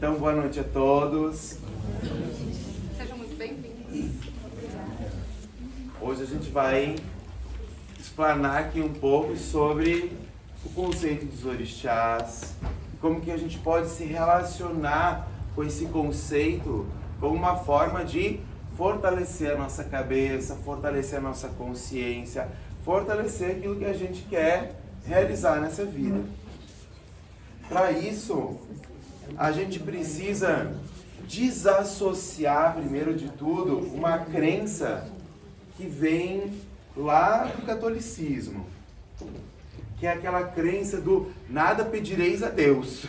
Então, boa noite a todos. Sejam muito bem-vindos. Hoje a gente vai explanar aqui um pouco sobre o conceito dos orixás, como que a gente pode se relacionar com esse conceito como uma forma de fortalecer a nossa cabeça, fortalecer a nossa consciência, fortalecer aquilo que a gente quer realizar nessa vida. Para isso, a gente precisa desassociar, primeiro de tudo, uma crença que vem lá do catolicismo, que é aquela crença do nada pedireis a Deus.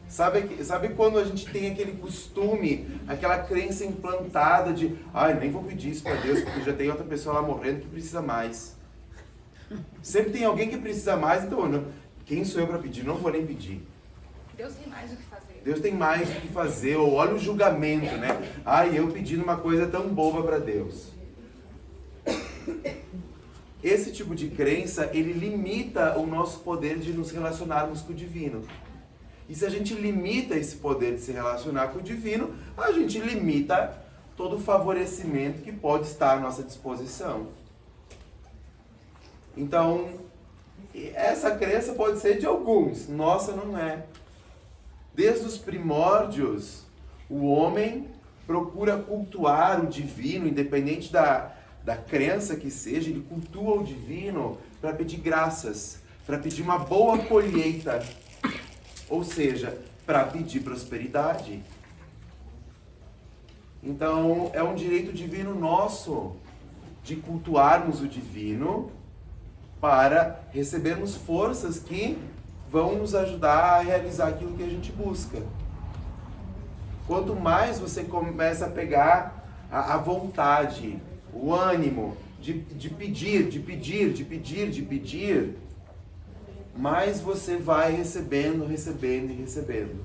Sabe quando a gente tem aquele costume, aquela crença implantada de nem vou pedir isso para Deus porque já tem outra pessoa lá morrendo que precisa mais. Sempre tem alguém que precisa mais, então quem sou eu para pedir? Não vou nem pedir. Deus tem mais o que fazer. Deus tem mais o que fazer, ou olha o julgamento, né? Eu pedindo uma coisa tão boba para Deus. Esse tipo de crença, ele limita o nosso poder de nos relacionarmos com o divino. E se a gente limita esse poder de se relacionar com o divino, a gente limita todo o favorecimento que pode estar à nossa disposição. Então, essa crença pode ser de alguns, nossa não é. Desde os primórdios, o homem procura cultuar o divino, independente da crença que seja, ele cultua o divino para pedir graças, para pedir uma boa colheita, ou seja, para pedir prosperidade. Então, é um direito divino nosso de cultuarmos o divino para recebermos forças que vão nos ajudar a realizar aquilo que a gente busca. Quanto mais você começa a pegar a vontade, o ânimo de pedir, mais você vai recebendo.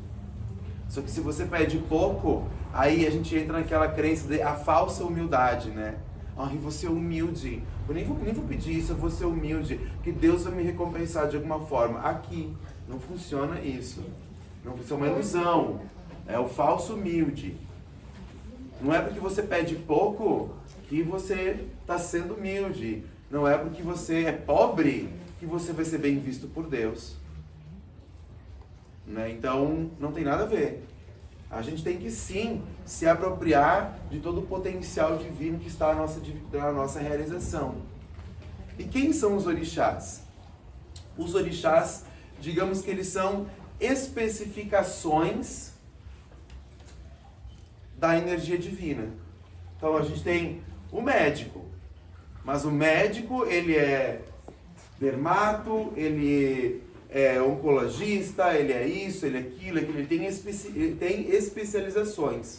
Só que se você pede pouco, aí a gente entra naquela crença a falsa humildade, né? Eu vou ser humilde, eu nem vou pedir isso, eu vou ser humilde, que Deus vai me recompensar de alguma forma. Aqui, não funciona isso. Isso é uma ilusão. É o falso humilde. Não é porque você pede pouco que você está sendo humilde. Não é porque você é pobre que você vai ser bem visto por Deus. Né? Então, não tem nada a ver. A gente tem que sim se apropriar de todo o potencial divino que está na nossa realização. E quem são os orixás? Os orixás, digamos que eles são especificações da energia divina. Então a gente tem o médico, mas o médico ele é dermato, ele é oncologista, ele é isso, ele é aquilo, ele tem especializações.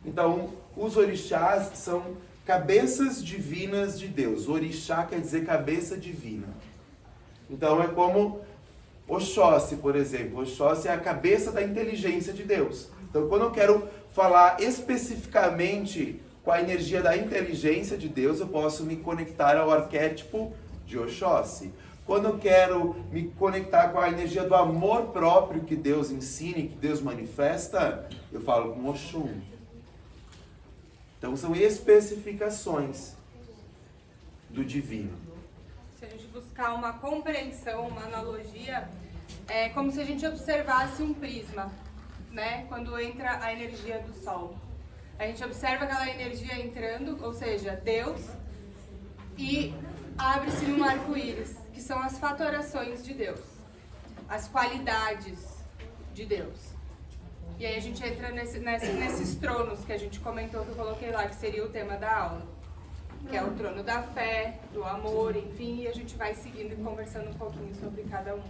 Então, os orixás são cabeças divinas de Deus. Orixá quer dizer cabeça divina. Então, é como Oxóssi, por exemplo. Oxóssi é a cabeça da inteligência de Deus. Então, quando eu quero falar especificamente com a energia da inteligência de Deus, eu posso me conectar ao arquétipo de Oxóssi. Quando eu quero me conectar com a energia do amor próprio que Deus ensina, que Deus manifesta, eu falo com Oxum. Então são especificações do divino. Se a gente buscar uma compreensão, uma analogia, é como se a gente observasse um prisma, né? Quando entra a energia do Sol. A gente observa aquela energia entrando, ou seja, Deus, e abre-se num arco-íris, que são as fatorações de Deus, as qualidades de Deus. E aí a gente entra nesses tronos que a gente comentou, que eu coloquei lá, que seria o tema da aula, que é o trono da fé, do amor, enfim, e a gente vai seguindo e conversando um pouquinho sobre cada um.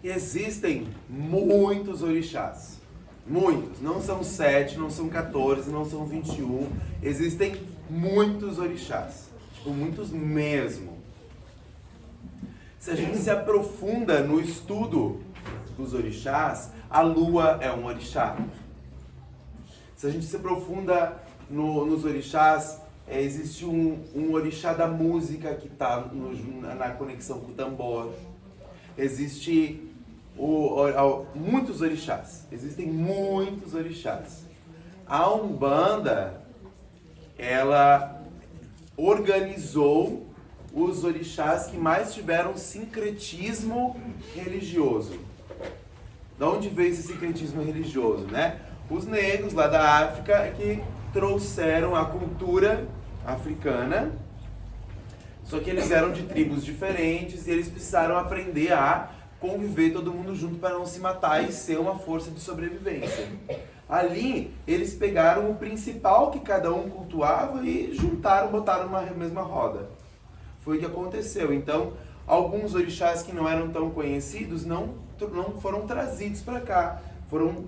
Existem muitos orixás, muitos, não são 7, não são 14, não são 21, existem muitos orixás, muitos mesmo. Se a gente se aprofunda no estudo dos orixás, a lua é um orixá. Se a gente se aprofunda nos orixás, existe um orixá da música que está na conexão com o tambor. Existe muitos orixás. Existem muitos orixás. A Umbanda, ela organizou os orixás que mais tiveram sincretismo religioso. De onde veio esse sincretismo religioso, né? Os negros lá da África que trouxeram a cultura africana, só que eles eram de tribos diferentes e eles precisaram aprender a conviver todo mundo junto para não se matar e ser uma força de sobrevivência. Ali, eles pegaram o principal que cada um cultuava e juntaram, botaram numa mesma roda. Foi o que aconteceu. Então, alguns orixás que não eram tão conhecidos não foram trazidos para cá. Foram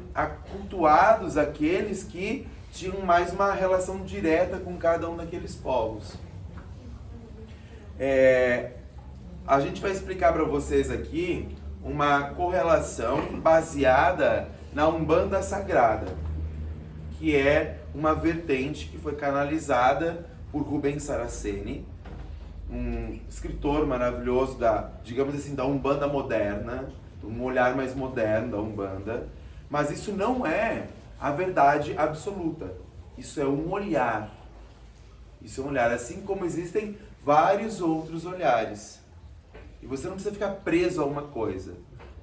cultuados aqueles que tinham mais uma relação direta com cada um daqueles povos. A gente vai explicar para vocês aqui uma correlação baseada na Umbanda Sagrada, que é uma vertente que foi canalizada por Rubens Saraceni, um escritor maravilhoso digamos assim, da Umbanda moderna, um olhar mais moderno da Umbanda. Mas isso não é a verdade absoluta. Isso é um olhar. Isso é um olhar, assim como existem vários outros olhares. E você não precisa ficar preso a uma coisa.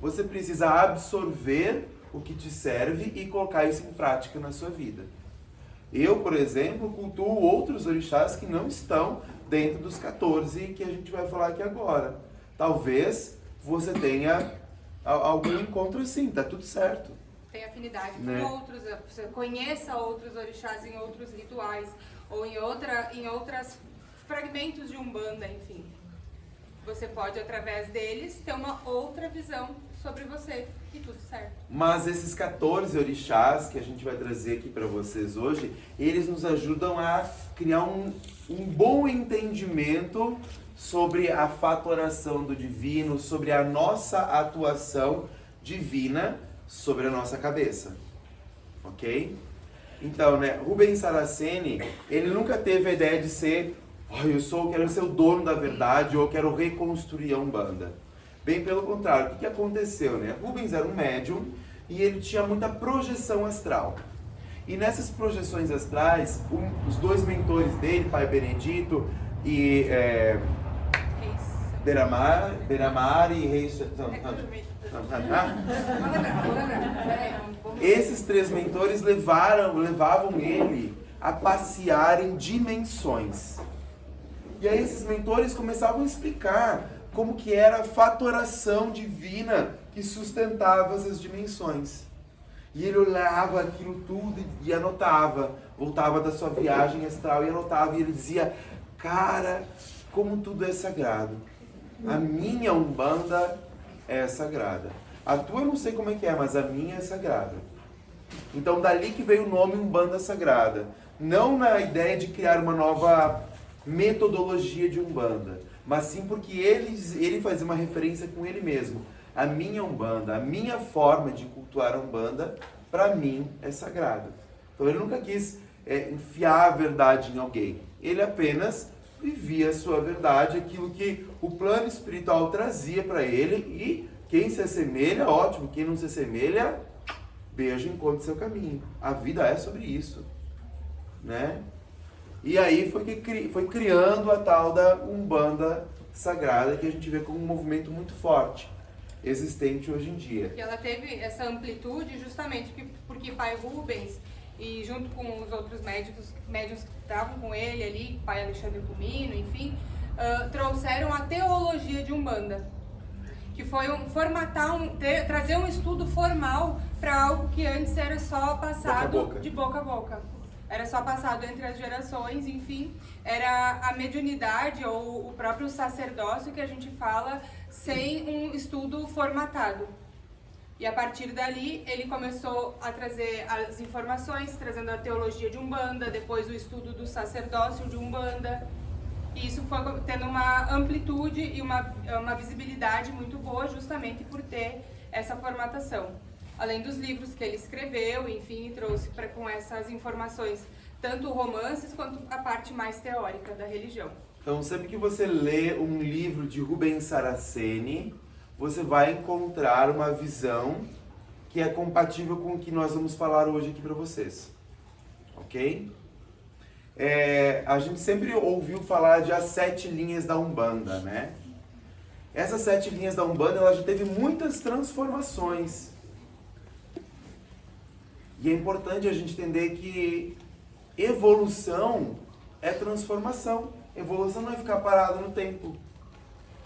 Você precisa absorver o que te serve e colocar isso em prática na sua vida. Eu, por exemplo, cultuo outros orixás que não estão dentro dos 14 que a gente vai falar aqui agora. Talvez você tenha algum encontro assim, tá tudo certo. Tem afinidade com outros, você conheça outros orixás em outros rituais, ou em outros fragmentos de Umbanda, enfim. Você pode, através deles, ter uma outra visão sobre você, e tudo certo. Mas esses 14 orixás que a gente vai trazer aqui para vocês hoje, eles nos ajudam a criar um bom entendimento sobre a fatoração do divino, sobre a nossa atuação divina sobre a nossa cabeça, ok? Então, Rubens Saraceni, ele nunca teve a ideia de ser, quero ser o dono da verdade, ou quero reconstruir a Umbanda. Bem pelo contrário, o que aconteceu, Rubens era um médium e ele tinha muita projeção astral. E nessas projeções astrais, os dois mentores dele, Pai Benedito e Beramar e Reis... Esses três mentores levavam ele a passear em dimensões. E aí esses mentores começavam a explicar como que era a fatoração divina que sustentava essas dimensões. E ele olhava aquilo tudo e anotava. Voltava da sua viagem astral e anotava. E ele dizia, cara, como tudo é sagrado. A minha Umbanda é sagrada. A tua eu não sei como é que é, mas a minha é sagrada. Então dali que veio o nome Umbanda Sagrada. Não na ideia de criar uma nova metodologia de Umbanda, mas sim porque ele fazia uma referência com ele mesmo. A minha Umbanda, a minha forma de cultuar a Umbanda, para mim é sagrada. Então ele nunca quis enfiar a verdade em alguém. Ele apenas vivia a sua verdade, aquilo que o plano espiritual trazia para ele, e quem se assemelha, ótimo, quem não se assemelha, beijo, encontre seu caminho. A vida é sobre isso, E aí foi criando a tal da Umbanda Sagrada, que a gente vê como um movimento muito forte, existente hoje em dia. E ela teve essa amplitude justamente porque Pai Rubens, e junto com os outros médiuns que estavam com ele ali, Pai Alexandre Comino, enfim, trouxeram a teologia de Umbanda, que foi trazer um estudo formal para algo que antes era só passado de boca a boca. Era só passado entre as gerações, enfim, era a mediunidade ou o próprio sacerdócio que a gente fala sem um estudo formatado. E a partir dali ele começou a trazer as informações, trazendo a teologia de Umbanda, depois o estudo do sacerdócio de Umbanda. E isso foi tendo uma amplitude e uma visibilidade muito boa justamente por ter essa formatação. Além dos livros que ele escreveu, enfim, trouxe com essas informações, tanto romances quanto a parte mais teórica da religião. Então, sempre que você lê um livro de Rubens Saraceni, você vai encontrar uma visão que é compatível com o que nós vamos falar hoje aqui para vocês. Ok? A gente sempre ouviu falar de as 7 linhas da Umbanda, né? Essas 7 linhas da Umbanda, ela já teve muitas transformações. E é importante a gente entender que evolução é transformação. Evolução não é ficar parado no tempo.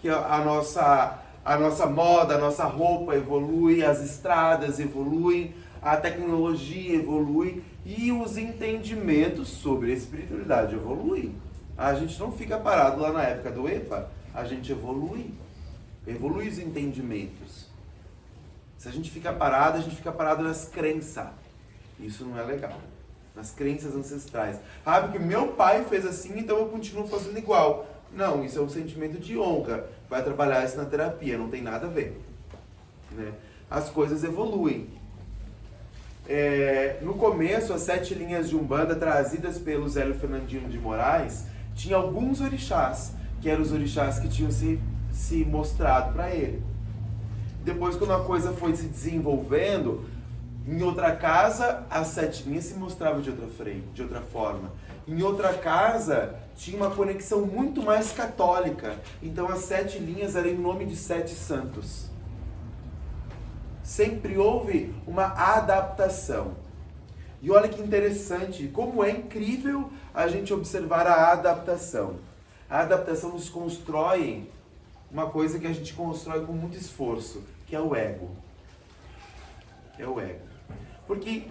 Que a nossa moda, a nossa roupa evolui, as estradas evoluem, a tecnologia evolui e os entendimentos sobre a espiritualidade evoluem. A gente não fica parado lá na época do EPA, a gente evolui os entendimentos. Se a gente fica parado, a gente fica parado nas crenças. Isso não é legal. Nas crenças ancestrais. Ah, porque meu pai fez assim, então eu continuo fazendo igual. Não, isso é um sentimento de honra. Vai trabalhar isso na terapia, não tem nada a ver. Né? As coisas evoluem. No começo, as 7 linhas de Umbanda trazidas pelo Zélio Fernandino de Moraes, tinha alguns orixás, que eram os orixás que tinham se mostrado para ele. Depois, quando a coisa foi se desenvolvendo, em outra casa, as 7 linhas se mostravam de outra forma. Em outra casa, tinha uma conexão muito mais católica. Então, as 7 linhas eram em nome de 7 santos. Sempre houve uma adaptação. E olha que interessante, como é incrível a gente observar a adaptação. A adaptação nos constrói uma coisa que a gente constrói com muito esforço, que é o ego. É o ego. Porque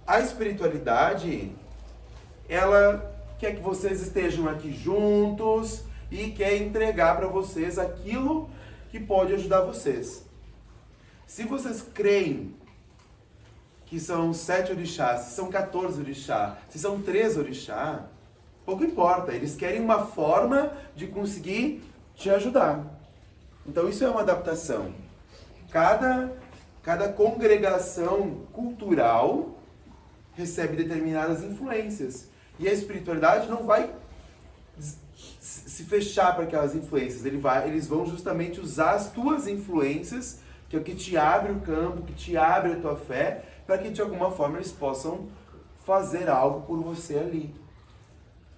a espiritualidade, ela quer que vocês estejam aqui juntos e quer entregar para vocês aquilo que pode ajudar vocês. Se vocês creem que são 7 orixás, se são 14 orixás, se são 3 orixás, pouco importa. Eles querem uma forma de conseguir te ajudar. Então isso é uma adaptação. Cada congregação cultural recebe determinadas influências. E a espiritualidade não vai se fechar para aquelas influências. Eles vão justamente usar as tuas influências, que é o que te abre o campo, que te abre a tua fé, para que de alguma forma eles possam fazer algo por você ali.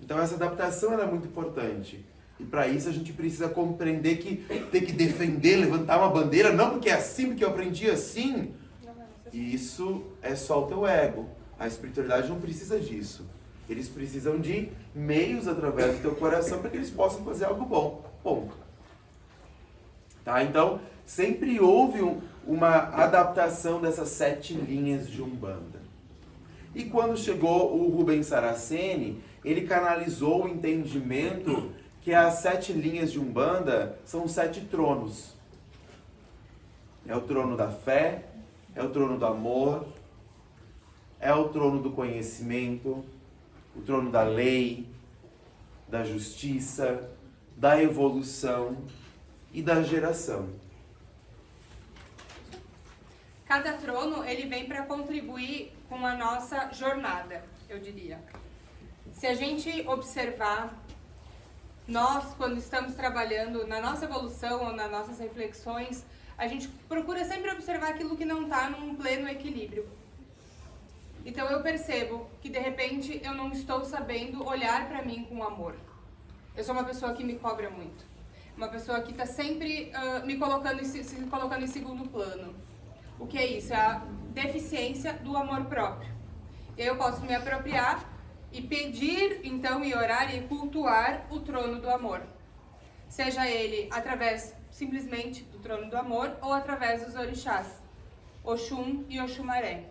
Então essa adaptação ela é muito importante. E para isso a gente precisa compreender que tem que defender, levantar uma bandeira, não porque é assim, porque eu aprendi assim. Isso é só o teu ego. A espiritualidade não precisa disso. Eles precisam de meios através do teu coração para que eles possam fazer algo bom. Ponto. Tá? Então, sempre houve uma adaptação dessas 7 linhas de Umbanda. E quando chegou o Rubens Saraceni, ele canalizou o entendimento que as 7 linhas de Umbanda são 7 tronos. É o trono da fé, é o trono do amor, é o trono do conhecimento, o trono da lei, da justiça, da evolução e da geração. Cada trono, ele vem para contribuir com a nossa jornada, eu diria. Se a gente observar, nós, quando estamos trabalhando na nossa evolução ou nas nossas reflexões, a gente procura sempre observar aquilo que não está num pleno equilíbrio. Então eu percebo que, de repente, eu não estou sabendo olhar para mim com amor. Eu sou uma pessoa que me cobra muito. Uma pessoa que está sempre se colocando em segundo plano. O que é isso? É a deficiência do amor próprio. Eu posso me apropriar e pedir, então, e orar e cultuar o trono do amor. Seja ele através, simplesmente, do trono do amor ou através dos orixás, Oxum e Oxumaré.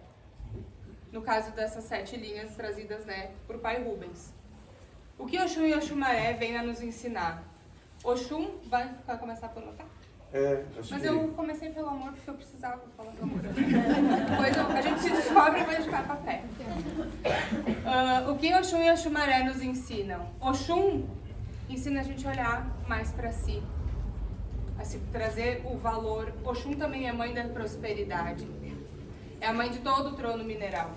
No caso dessas 7 linhas trazidas, né, por pai Rubens. O que Oxum e Oxumaré vêm a nos ensinar? Oxum, vai começar por notar? Mas eu comecei pelo amor porque eu precisava falar do amor. Depois a gente se descobre e vai ficar com a fé. O que Oxum e Oxumaré nos ensinam? Oxum ensina a gente a olhar mais para si, a se trazer o valor. Oxum também é mãe da prosperidade. É a mãe de todo o trono mineral.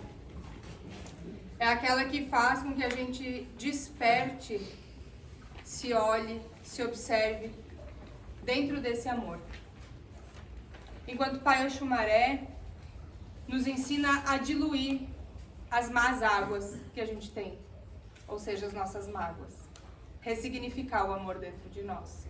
É aquela que faz com que a gente desperte, se olhe, se observe dentro desse amor. enquanto Pai Oxumaré nos ensina a diluir as más águas que a gente tem, ou seja, as nossas mágoas. Ressignificar o amor dentro de nós.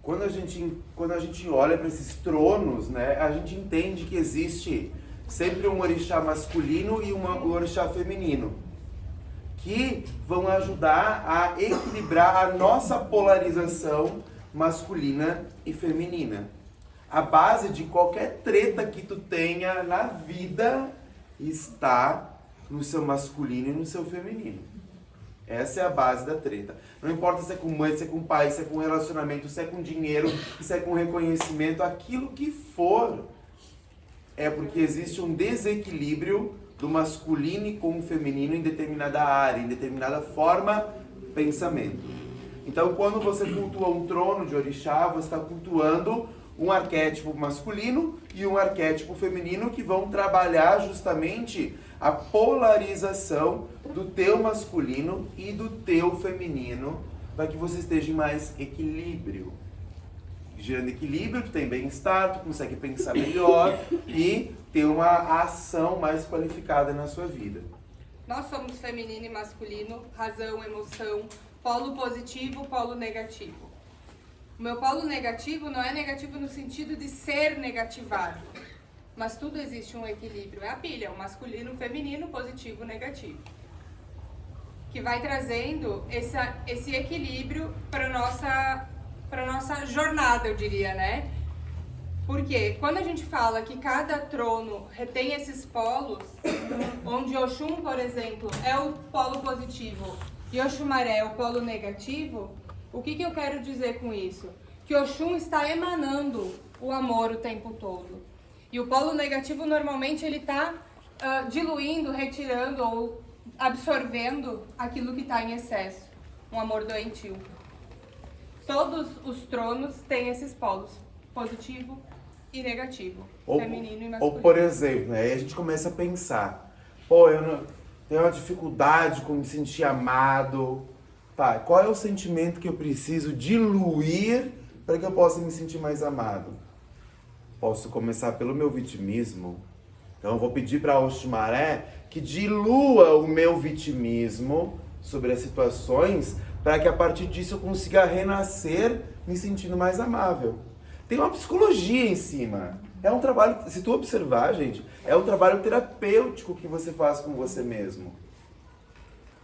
Quando a gente olha para esses tronos, né, a gente entende que existe sempre um orixá masculino e um orixá feminino, que vão ajudar a equilibrar a nossa polarização masculina e feminina. A base de qualquer treta que tu tenha na vida está no seu masculino e no seu feminino. Essa é a base da treta. Não importa se é com mãe, se é com pai, se é com relacionamento, se é com dinheiro, se é com reconhecimento, aquilo que for, é porque existe um desequilíbrio do masculino com o feminino em determinada área, em determinada forma, pensamento. Então, quando você cultua um trono de orixá, você está cultuando um arquétipo masculino e um arquétipo feminino que vão trabalhar justamente a polarização do teu masculino e do teu feminino, para que você esteja em mais equilíbrio. Gerando equilíbrio, tu tem bem-estar, tu consegue pensar melhor e ter uma ação mais qualificada na sua vida. Nós somos feminino e masculino, razão, emoção, polo positivo, polo negativo. O meu polo negativo não é negativo no sentido de ser negativado, mas tudo existe um equilíbrio. É a pilha, o masculino, o feminino, positivo, negativo. Que vai trazendo esse equilíbrio para nossa jornada, eu diria, né? Porque quando a gente fala que cada trono retém esses polos, onde Oxum, por exemplo, é o polo positivo e Oxumaré é o polo negativo, o que eu quero dizer com isso? Que Oxum está emanando o amor o tempo todo. E o polo negativo, normalmente, ele está diluindo, retirando ou absorvendo aquilo que está em excesso. Um amor doentio. Todos os tronos têm esses polos, positivo e negativo, feminino e masculino. Ou, por exemplo, né, aí a gente começa a pensar, pô, eu não, tenho uma dificuldade com me sentir amado. Tá, qual é o sentimento que eu preciso diluir para que eu possa me sentir mais amado? Posso começar pelo meu vitimismo. Então eu vou pedir para Oxumaré que dilua o meu vitimismo sobre as situações para que a partir disso eu consiga renascer me sentindo mais amável. Tem uma psicologia em cima. É um trabalho, se tu observar, gente, é um trabalho terapêutico que você faz com você mesmo.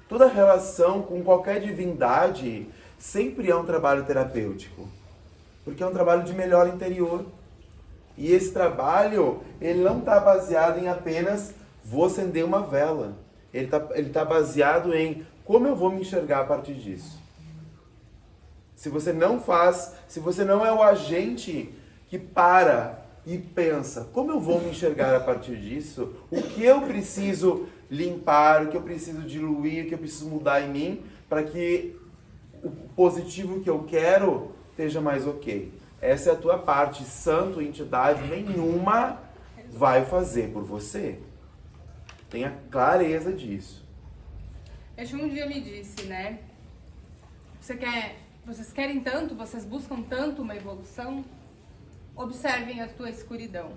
Toda relação com qualquer divindade sempre é um trabalho terapêutico. Porque é um trabalho de melhora interior. E esse trabalho, ele não está baseado em apenas vou acender uma vela. Ele tá baseado em como eu vou me enxergar a partir disso. Se você não é o agente que para e pensa, como eu vou me enxergar a partir disso? O que eu preciso limpar, o que eu preciso diluir, o que eu preciso mudar em mim para que o positivo que eu quero esteja mais ok. Essa é a tua parte. Santo, entidade nenhuma vai fazer por você. Tenha clareza disso. Exu um dia me disse, né? Vocês querem tanto, vocês buscam tanto uma evolução? Observem a tua escuridão.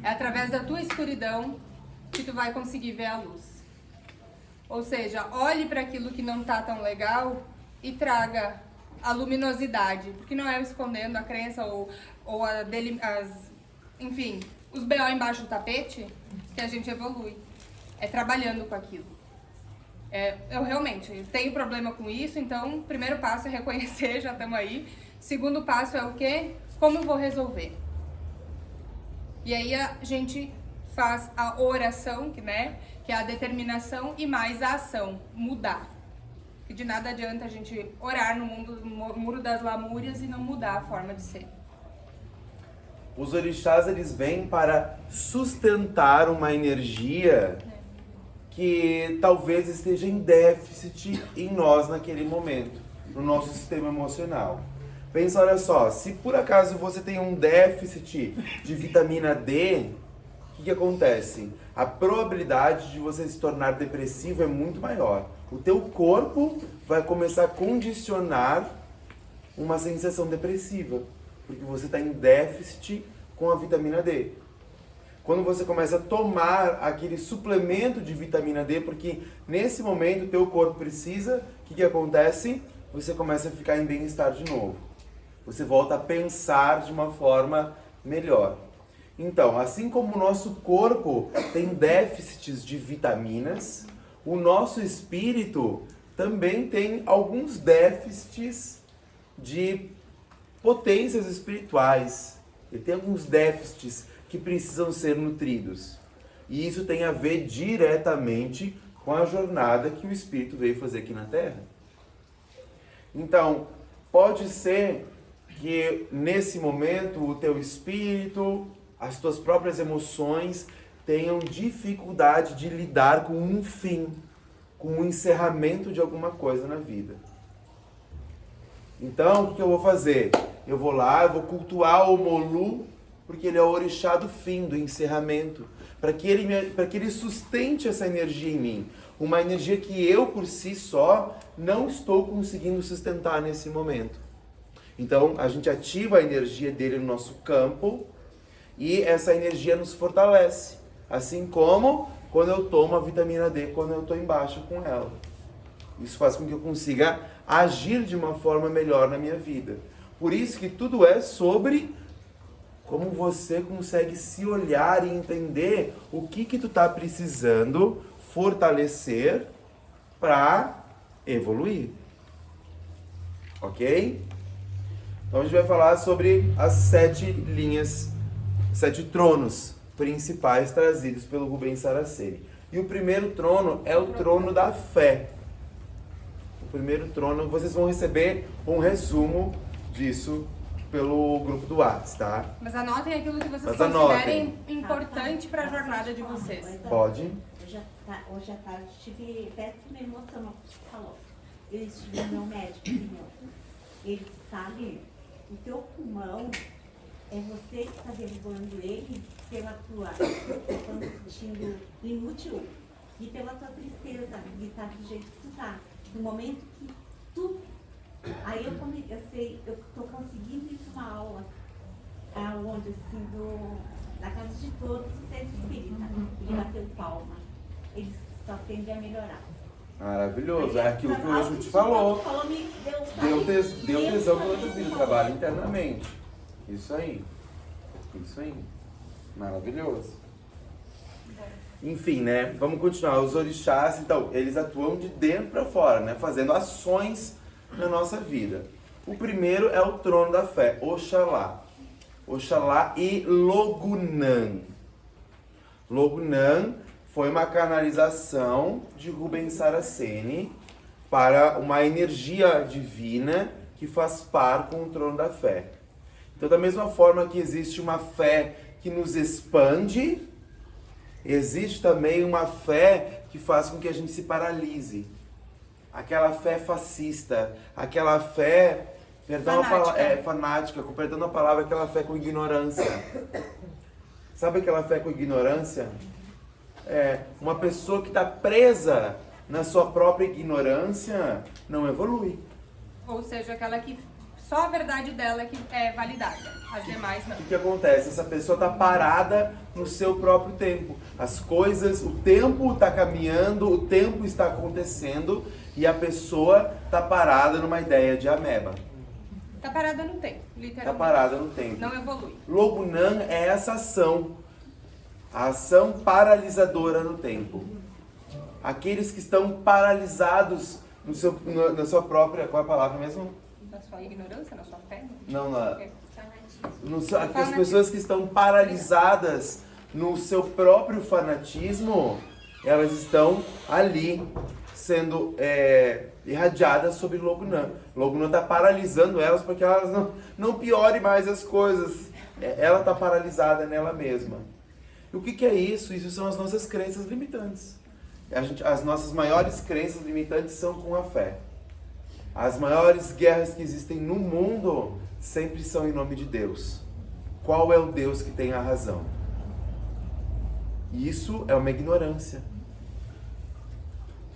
É através da tua escuridão que tu vai conseguir ver a luz. Ou seja, olhe para aquilo que não tá tão legal e traga a luminosidade. Porque não é escondendo a crença ou enfim, os BO embaixo do tapete que a gente evolui. É trabalhando com aquilo. Eu realmente tenho problema com isso, então o primeiro passo é reconhecer, já estamos aí. Segundo passo é o quê? Como eu vou resolver? E aí a gente faz a oração, que é a determinação e mais a ação, mudar. Que de nada adianta a gente orar no muro das lamúrias e não mudar a forma de ser. Os orixás, eles vêm para sustentar uma energia que talvez esteja em déficit em nós naquele momento, no nosso sistema emocional. Pensa, olha só, se por acaso você tem um déficit de vitamina D, o que acontece? A probabilidade de você se tornar depressivo é muito maior. O teu corpo vai começar a condicionar uma sensação depressiva. Porque você está em déficit com a vitamina D. Quando você começa a tomar aquele suplemento de vitamina D, porque nesse momento o teu corpo precisa, o que acontece? Você começa a ficar em bem-estar de novo. Você volta a pensar de uma forma melhor. Então, assim como o nosso corpo tem déficits de vitaminas, o nosso espírito também tem alguns déficits de potências espirituais. Ele tem alguns déficits que precisam ser nutridos. E isso tem a ver diretamente com a jornada que o espírito veio fazer aqui na Terra. Então, pode ser que nesse momento o teu espírito, as tuas próprias emoções tenham dificuldade de lidar com um fim, com um encerramento de alguma coisa na vida. Então, o que eu vou fazer? Eu vou lá, eu vou cultuar o Molu, porque ele é o orixá do fim, do encerramento, para que ele sustente essa energia em mim. Uma energia que eu, por si só, não estou conseguindo sustentar nesse momento. Então, a gente ativa a energia dele no nosso campo e essa energia nos fortalece. Assim como quando eu tomo a vitamina D, quando eu estou embaixo com ela. Isso faz com que eu consiga agir de uma forma melhor na minha vida. Por isso que tudo é sobre como você consegue se olhar e entender o que tu está precisando fortalecer para evoluir. Ok? Então a gente vai falar sobre as 7 linhas, 7 tronos principais trazidos pelo Rubens Saraceni. E o primeiro trono é o trono da fé. O primeiro trono, vocês vão receber um resumo disso pelo grupo do WhatsApp, tá? Mas anotem aquilo que vocês considerem importante para a jornada de vocês. Pode. Hoje à tarde tive, até me emocionou que você falou. Eu estive no meu médico, ele sabe, o teu pulmão é você que está derrubando ele pela tua, sentindo inútil e pela tua tristeza de estar do jeito que tu tá. No momento que tu... Aí eu estou conseguindo ir para uma aula onde assim, da casa de todos os centros espíritas. Ele bateu palma. Ele só tende a melhorar. Maravilhoso, é aquilo que o Exu te falou. Deu tesão pela tua vida, trabalha internamente. Isso aí. Maravilhoso. Enfim, né? Vamos continuar. Os orixás, então, eles atuam de dentro para fora, né? Fazendo ações na nossa vida. O primeiro é o trono da fé, Oxalá. Oxalá e Logunan. Logunan foi uma canalização de Rubens Saraceni para uma energia divina que faz par com o trono da fé. Então, da mesma forma que existe uma fé que nos expande, existe também uma fé que faz com que a gente se paralise. Aquela fé fascista, aquela fé, fanática, perdão a palavra, aquela fé com ignorância. Sabe aquela fé com ignorância? Uma pessoa que está presa na sua própria ignorância não evolui. Ou seja, aquela que só a verdade dela que é validada, as demais não. O que acontece? Essa pessoa está parada no seu próprio tempo. As coisas, o tempo está caminhando, o tempo está acontecendo e a pessoa está parada numa ideia de ameba. Está parada no tempo, literalmente. Está parada no tempo. Não evolui. Logunan é essa ação. A ação paralisadora no tempo. Aqueles que estão paralisados na sua própria... Qual é a palavra mesmo? Na sua ignorância, na sua fé? Não. As pessoas que estão paralisadas no seu próprio fanatismo, elas estão ali sendo irradiadas sobre Logunan. Logunan está paralisando elas para que elas não piorem mais as coisas. Ela está paralisada nela mesma. E o que é isso? Isso são as nossas crenças limitantes. As nossas maiores crenças limitantes são com a fé. As maiores guerras que existem no mundo sempre são em nome de Deus. Qual é o Deus que tem a razão? Isso é uma ignorância.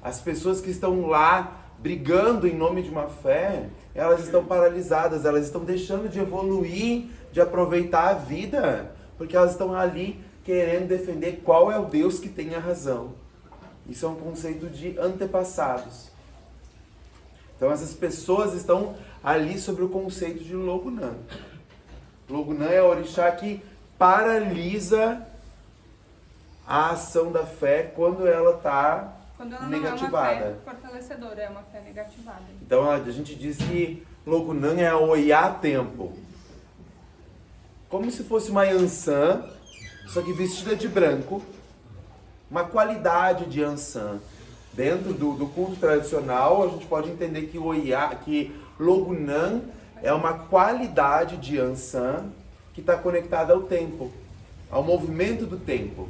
As pessoas que estão lá brigando em nome de uma fé, elas estão paralisadas, elas estão deixando de evoluir, de aproveitar a vida, porque elas estão ali querendo defender qual é o Deus que tem a razão. Isso é um conceito de antepassados. Então essas pessoas estão ali sobre o conceito de Logunã. Logunã é o orixá que paralisa a ação da fé quando ela está negativada. Não é uma fé fortalecedora, é uma fé negativada. Então a gente diz que Logunã é a Oiá Tempo. Como se fosse uma Yansan, só que vestida de branco. Uma qualidade de Yansan. Dentro do culto tradicional, a gente pode entender que Logunã é uma qualidade de Yansan que está conectada ao tempo, ao movimento do tempo.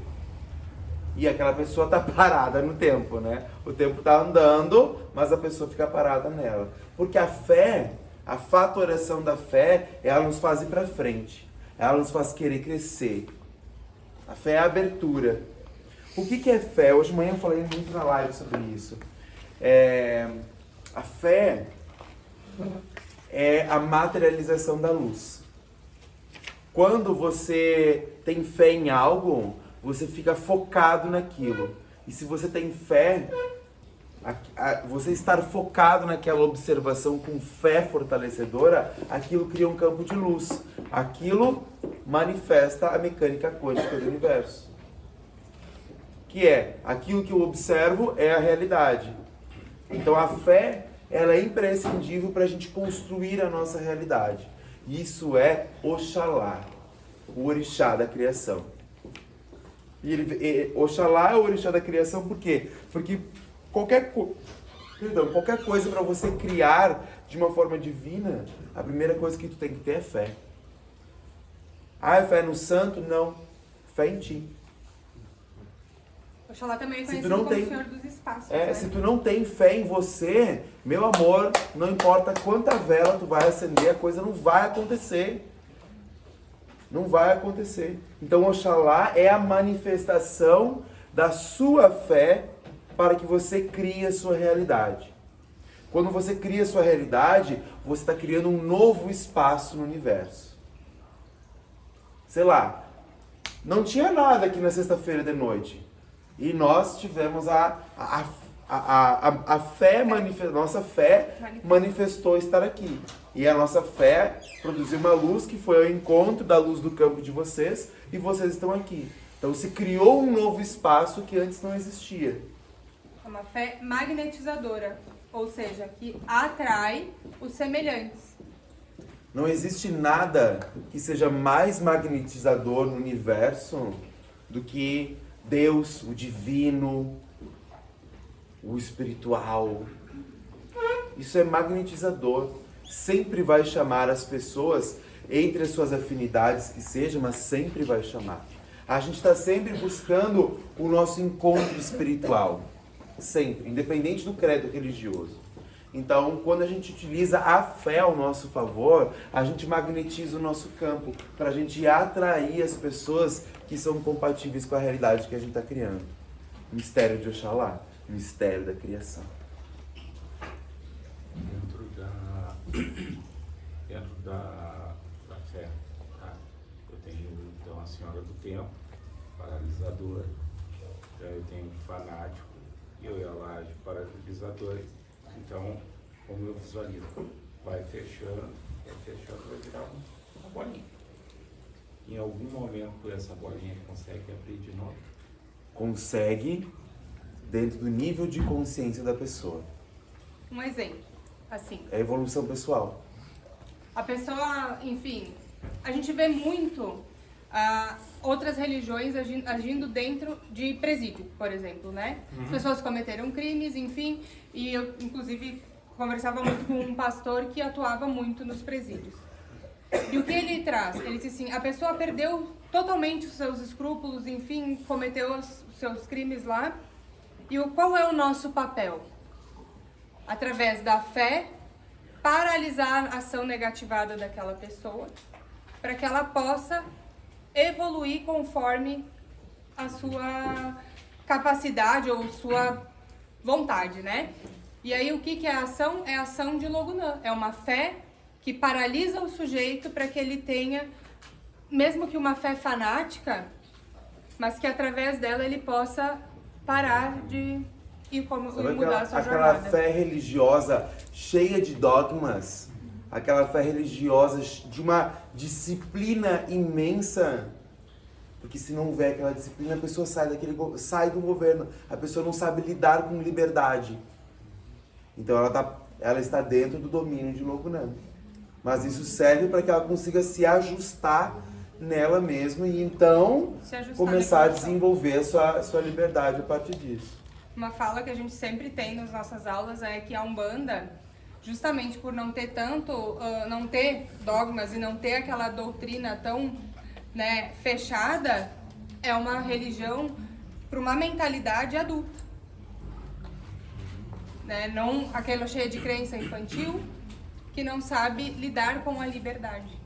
E aquela pessoa está parada no tempo, né? O tempo está andando, mas a pessoa fica parada nela. Porque a fé, a fatoração da fé, ela nos faz ir para frente. Ela nos faz querer crescer. A fé é a abertura. O que é fé? Hoje de manhã eu falei muito na live sobre isso. A fé é a materialização da luz. Quando você tem fé em algo, você fica focado naquilo. E se você tem fé, você estar focado naquela observação com fé fortalecedora, aquilo cria um campo de luz. Aquilo manifesta a mecânica quântica do universo. Que é, aquilo que eu observo é a realidade. Então a fé, ela é imprescindível para a gente construir a nossa realidade. Isso é Oxalá, o orixá da criação. Oxalá é o orixá da criação por quê? Porque qualquer coisa para você criar de uma forma divina, a primeira coisa que tu tem que ter é fé. Ah, é fé no santo? Não. Fé em ti. Oxalá também é conhecido como Senhor dos Espaços. Né? Se tu não tem fé em você, meu amor, não importa quanta vela tu vai acender, a coisa não vai acontecer. Não vai acontecer. Então, Oxalá é a manifestação da sua fé para que você crie a sua realidade. Quando você cria a sua realidade, você está criando um novo espaço no universo. Sei lá, não tinha nada aqui na sexta-feira de noite. E nós tivemos a fé, nossa fé manifestou estar aqui. E a nossa fé produziu uma luz que foi ao encontro da luz do campo de vocês e vocês estão aqui. Então se criou um novo espaço que antes não existia. É uma fé magnetizadora, ou seja, que atrai os semelhantes. Não existe nada que seja mais magnetizador no universo do que Deus, o divino, o espiritual. Isso é magnetizador. Sempre vai chamar as pessoas, entre as suas afinidades que sejam, mas sempre vai chamar. A gente está sempre buscando o nosso encontro espiritual. Sempre, independente do credo religioso. Então, quando a gente utiliza a fé ao nosso favor, a gente magnetiza o nosso campo para a gente atrair as pessoas que são compatíveis com a realidade que a gente está criando. Mistério de Oxalá, mistério da criação. Dentro da fé, tá? Eu tenho então a Senhora do Tempo, paralisadora, então eu tenho fanático e eu Elage, paralisador. Então, como eu visualizo, vai fechando, vai virar uma bolinha. Em algum momento essa bolinha consegue abrir de novo? Consegue, dentro do nível de consciência da pessoa. Um exemplo, assim. É evolução pessoal. A pessoa, enfim, a gente vê muito outras religiões agindo dentro de presídio, por exemplo, né? As pessoas cometeram crimes, enfim, e eu, inclusive, conversava muito com um pastor que atuava muito nos presídios. E o que ele traz? Ele diz assim, a pessoa perdeu totalmente os seus escrúpulos, enfim, cometeu os seus crimes lá. E qual é o nosso papel? Através da fé, paralisar a ação negativada daquela pessoa, para que ela possa evoluir conforme a sua capacidade ou sua vontade, né? E aí o que é a ação? É a ação de Logunã. É uma fé que paralisa o sujeito para que ele tenha, mesmo que uma fé fanática, mas que através dela ele possa parar de ir mudar a sua aquela jornada. fé religiosa cheia de dogmas, aquela fé religiosa de uma disciplina imensa, porque se não houver aquela disciplina, a pessoa sai do governo, a pessoa não sabe lidar com liberdade. Então ela está dentro do domínio de Logunã. Mas isso serve para que ela consiga se ajustar nela mesma e então começar a desenvolver a sua liberdade a partir disso. Uma fala que a gente sempre tem nas nossas aulas é que a Umbanda, justamente por não ter não ter dogmas e não ter aquela doutrina tão, né, fechada, é uma religião para uma mentalidade adulta, né? Não aquela cheia de crença infantil que não sabe lidar com a liberdade.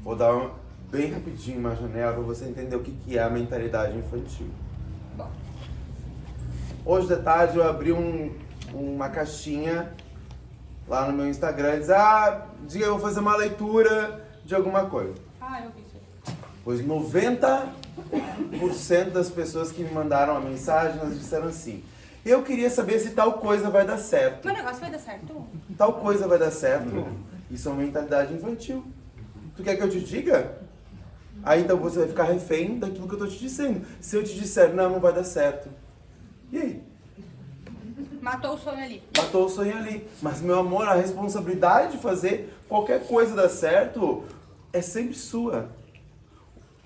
Vou dar bem rapidinho uma janela para você entender o que é a mentalidade infantil. Bom, hoje de tarde eu abri uma caixinha lá no meu Instagram e disse, diga eu vou fazer uma leitura de alguma coisa. eu vi isso aí. Pois 90% das pessoas que me mandaram a mensagem, elas disseram assim, eu queria saber se tal coisa vai dar certo. Meu negócio vai dar certo? Tal coisa vai dar certo? Isso é uma mentalidade infantil. Tu quer que eu te diga? Aí então você vai ficar refém daquilo que eu tô te dizendo. Se eu te disser, não vai dar certo. E aí? Matou o sonho ali. Matou o sonho ali. Mas, meu amor, a responsabilidade de fazer qualquer coisa dar certo é sempre sua.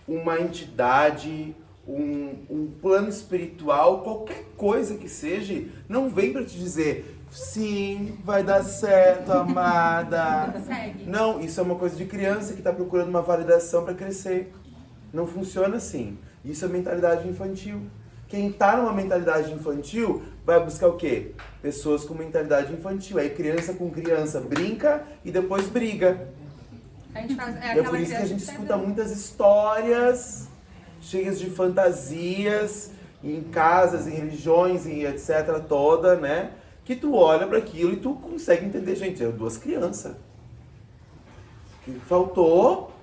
Uma entidade, um plano espiritual, qualquer coisa que seja, não vem para te dizer, sim, vai dar certo, amada. Segue. Não, isso é uma coisa de criança que está procurando uma validação para crescer. Não funciona assim. Isso é mentalidade infantil. Quem está numa mentalidade infantil vai buscar o quê? Pessoas com mentalidade infantil. Aí criança com criança brinca e depois briga. A gente faz, E é por isso que a gente escuta muitas histórias cheias de fantasias em casas, em religiões e etc. toda, né? Que tu olha para aquilo e tu consegue entender, gente, é 2 crianças. Que faltou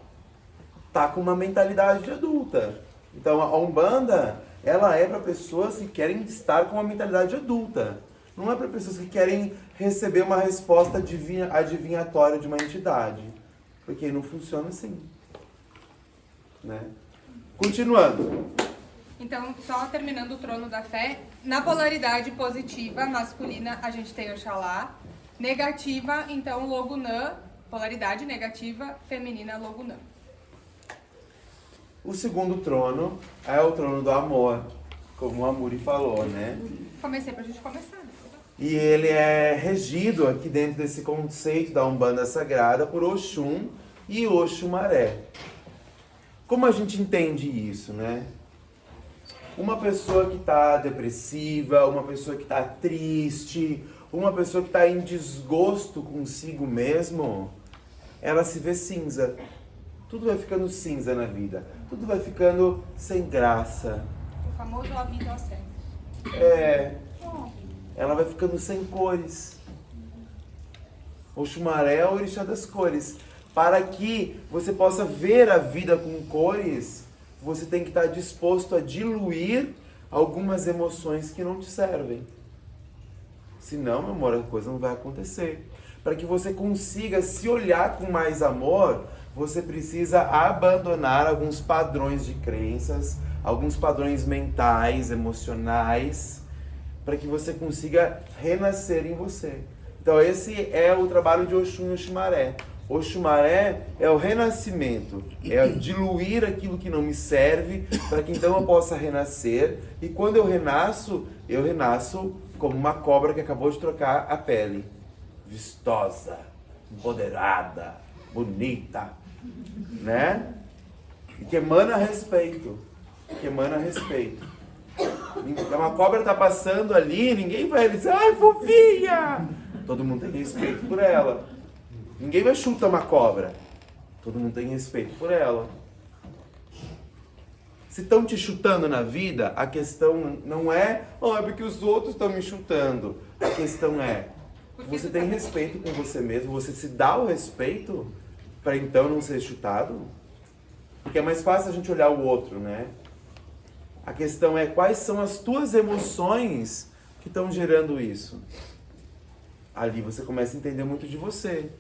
tá com uma mentalidade de adulta. Então a Umbanda, ela é para pessoas que querem estar com uma mentalidade adulta. Não é para pessoas que querem receber uma resposta adivinhatória de uma entidade. Porque não funciona assim. Né? Continuando. Então, só terminando o trono da fé, na polaridade positiva, masculina, a gente tem Oxalá. Negativa, então, Logunã. Polaridade negativa, feminina, Logunã. O segundo trono é o trono do amor, como a Amuri falou, né? Comecei pra gente começar. Né? E ele é regido aqui dentro desse conceito da Umbanda Sagrada por Oxum e Oxumaré. Como a gente entende isso, né? Uma pessoa que está depressiva, uma pessoa que está triste, uma pessoa que está em desgosto consigo mesmo, ela se vê cinza. Tudo vai ficando cinza na vida. Tudo vai ficando sem graça. O famoso a vida ao céu. Ela vai ficando sem cores. Oxumaré é o orixá das cores. Para que você possa ver a vida com cores, você tem que estar disposto a diluir algumas emoções que não te servem. Senão, meu amor, a coisa não vai acontecer. Para que você consiga se olhar com mais amor, você precisa abandonar alguns padrões de crenças, alguns padrões mentais, emocionais, para que você consiga renascer em você. Então esse é o trabalho de Oxum e Oxumaré. Oxumaré é o renascimento, é diluir aquilo que não me serve, para que então eu possa renascer. E quando eu renasço como uma cobra que acabou de trocar a pele. Vistosa, empoderada, bonita, né? E que emana respeito. Uma cobra tá passando ali, ninguém vai dizer, ai, fofinha! Todo mundo tem respeito por ela. Ninguém vai chutar uma cobra. Todo mundo tem respeito por ela. Se estão te chutando na vida, a questão não é, é porque os outros estão me chutando. A questão é, você tem respeito com você mesmo? Você se dá o respeito para então não ser chutado? Porque é mais fácil a gente olhar o outro, né? A questão é, quais são as tuas emoções que estão gerando isso? Ali você começa a entender muito de você.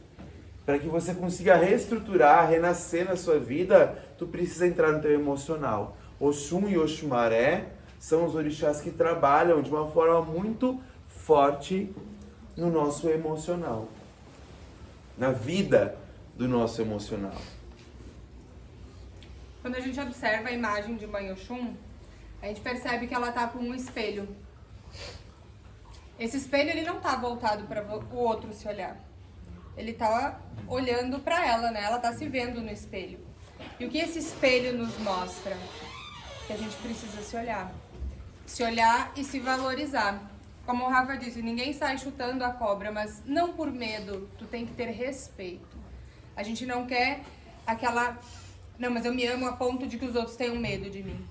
Para que você consiga reestruturar, renascer na sua vida, tu precisa entrar no teu emocional. Oxum e Oxumaré são os orixás que trabalham de uma forma muito forte no nosso emocional. Na vida do nosso emocional. Quando a gente observa a imagem de Mãe Oxum, a gente percebe que ela está com um espelho. Esse espelho ele não está voltado para o outro se olhar. Ele está olhando para ela, né? Ela está se vendo no espelho. E o que esse espelho nos mostra? Que a gente precisa se olhar. Se olhar e se valorizar. Como o Rafa disse, ninguém sai chutando a cobra, mas não por medo, tu tem que ter respeito. A gente não quer aquela... Não, mas eu me amo a ponto de que os outros tenham medo de mim.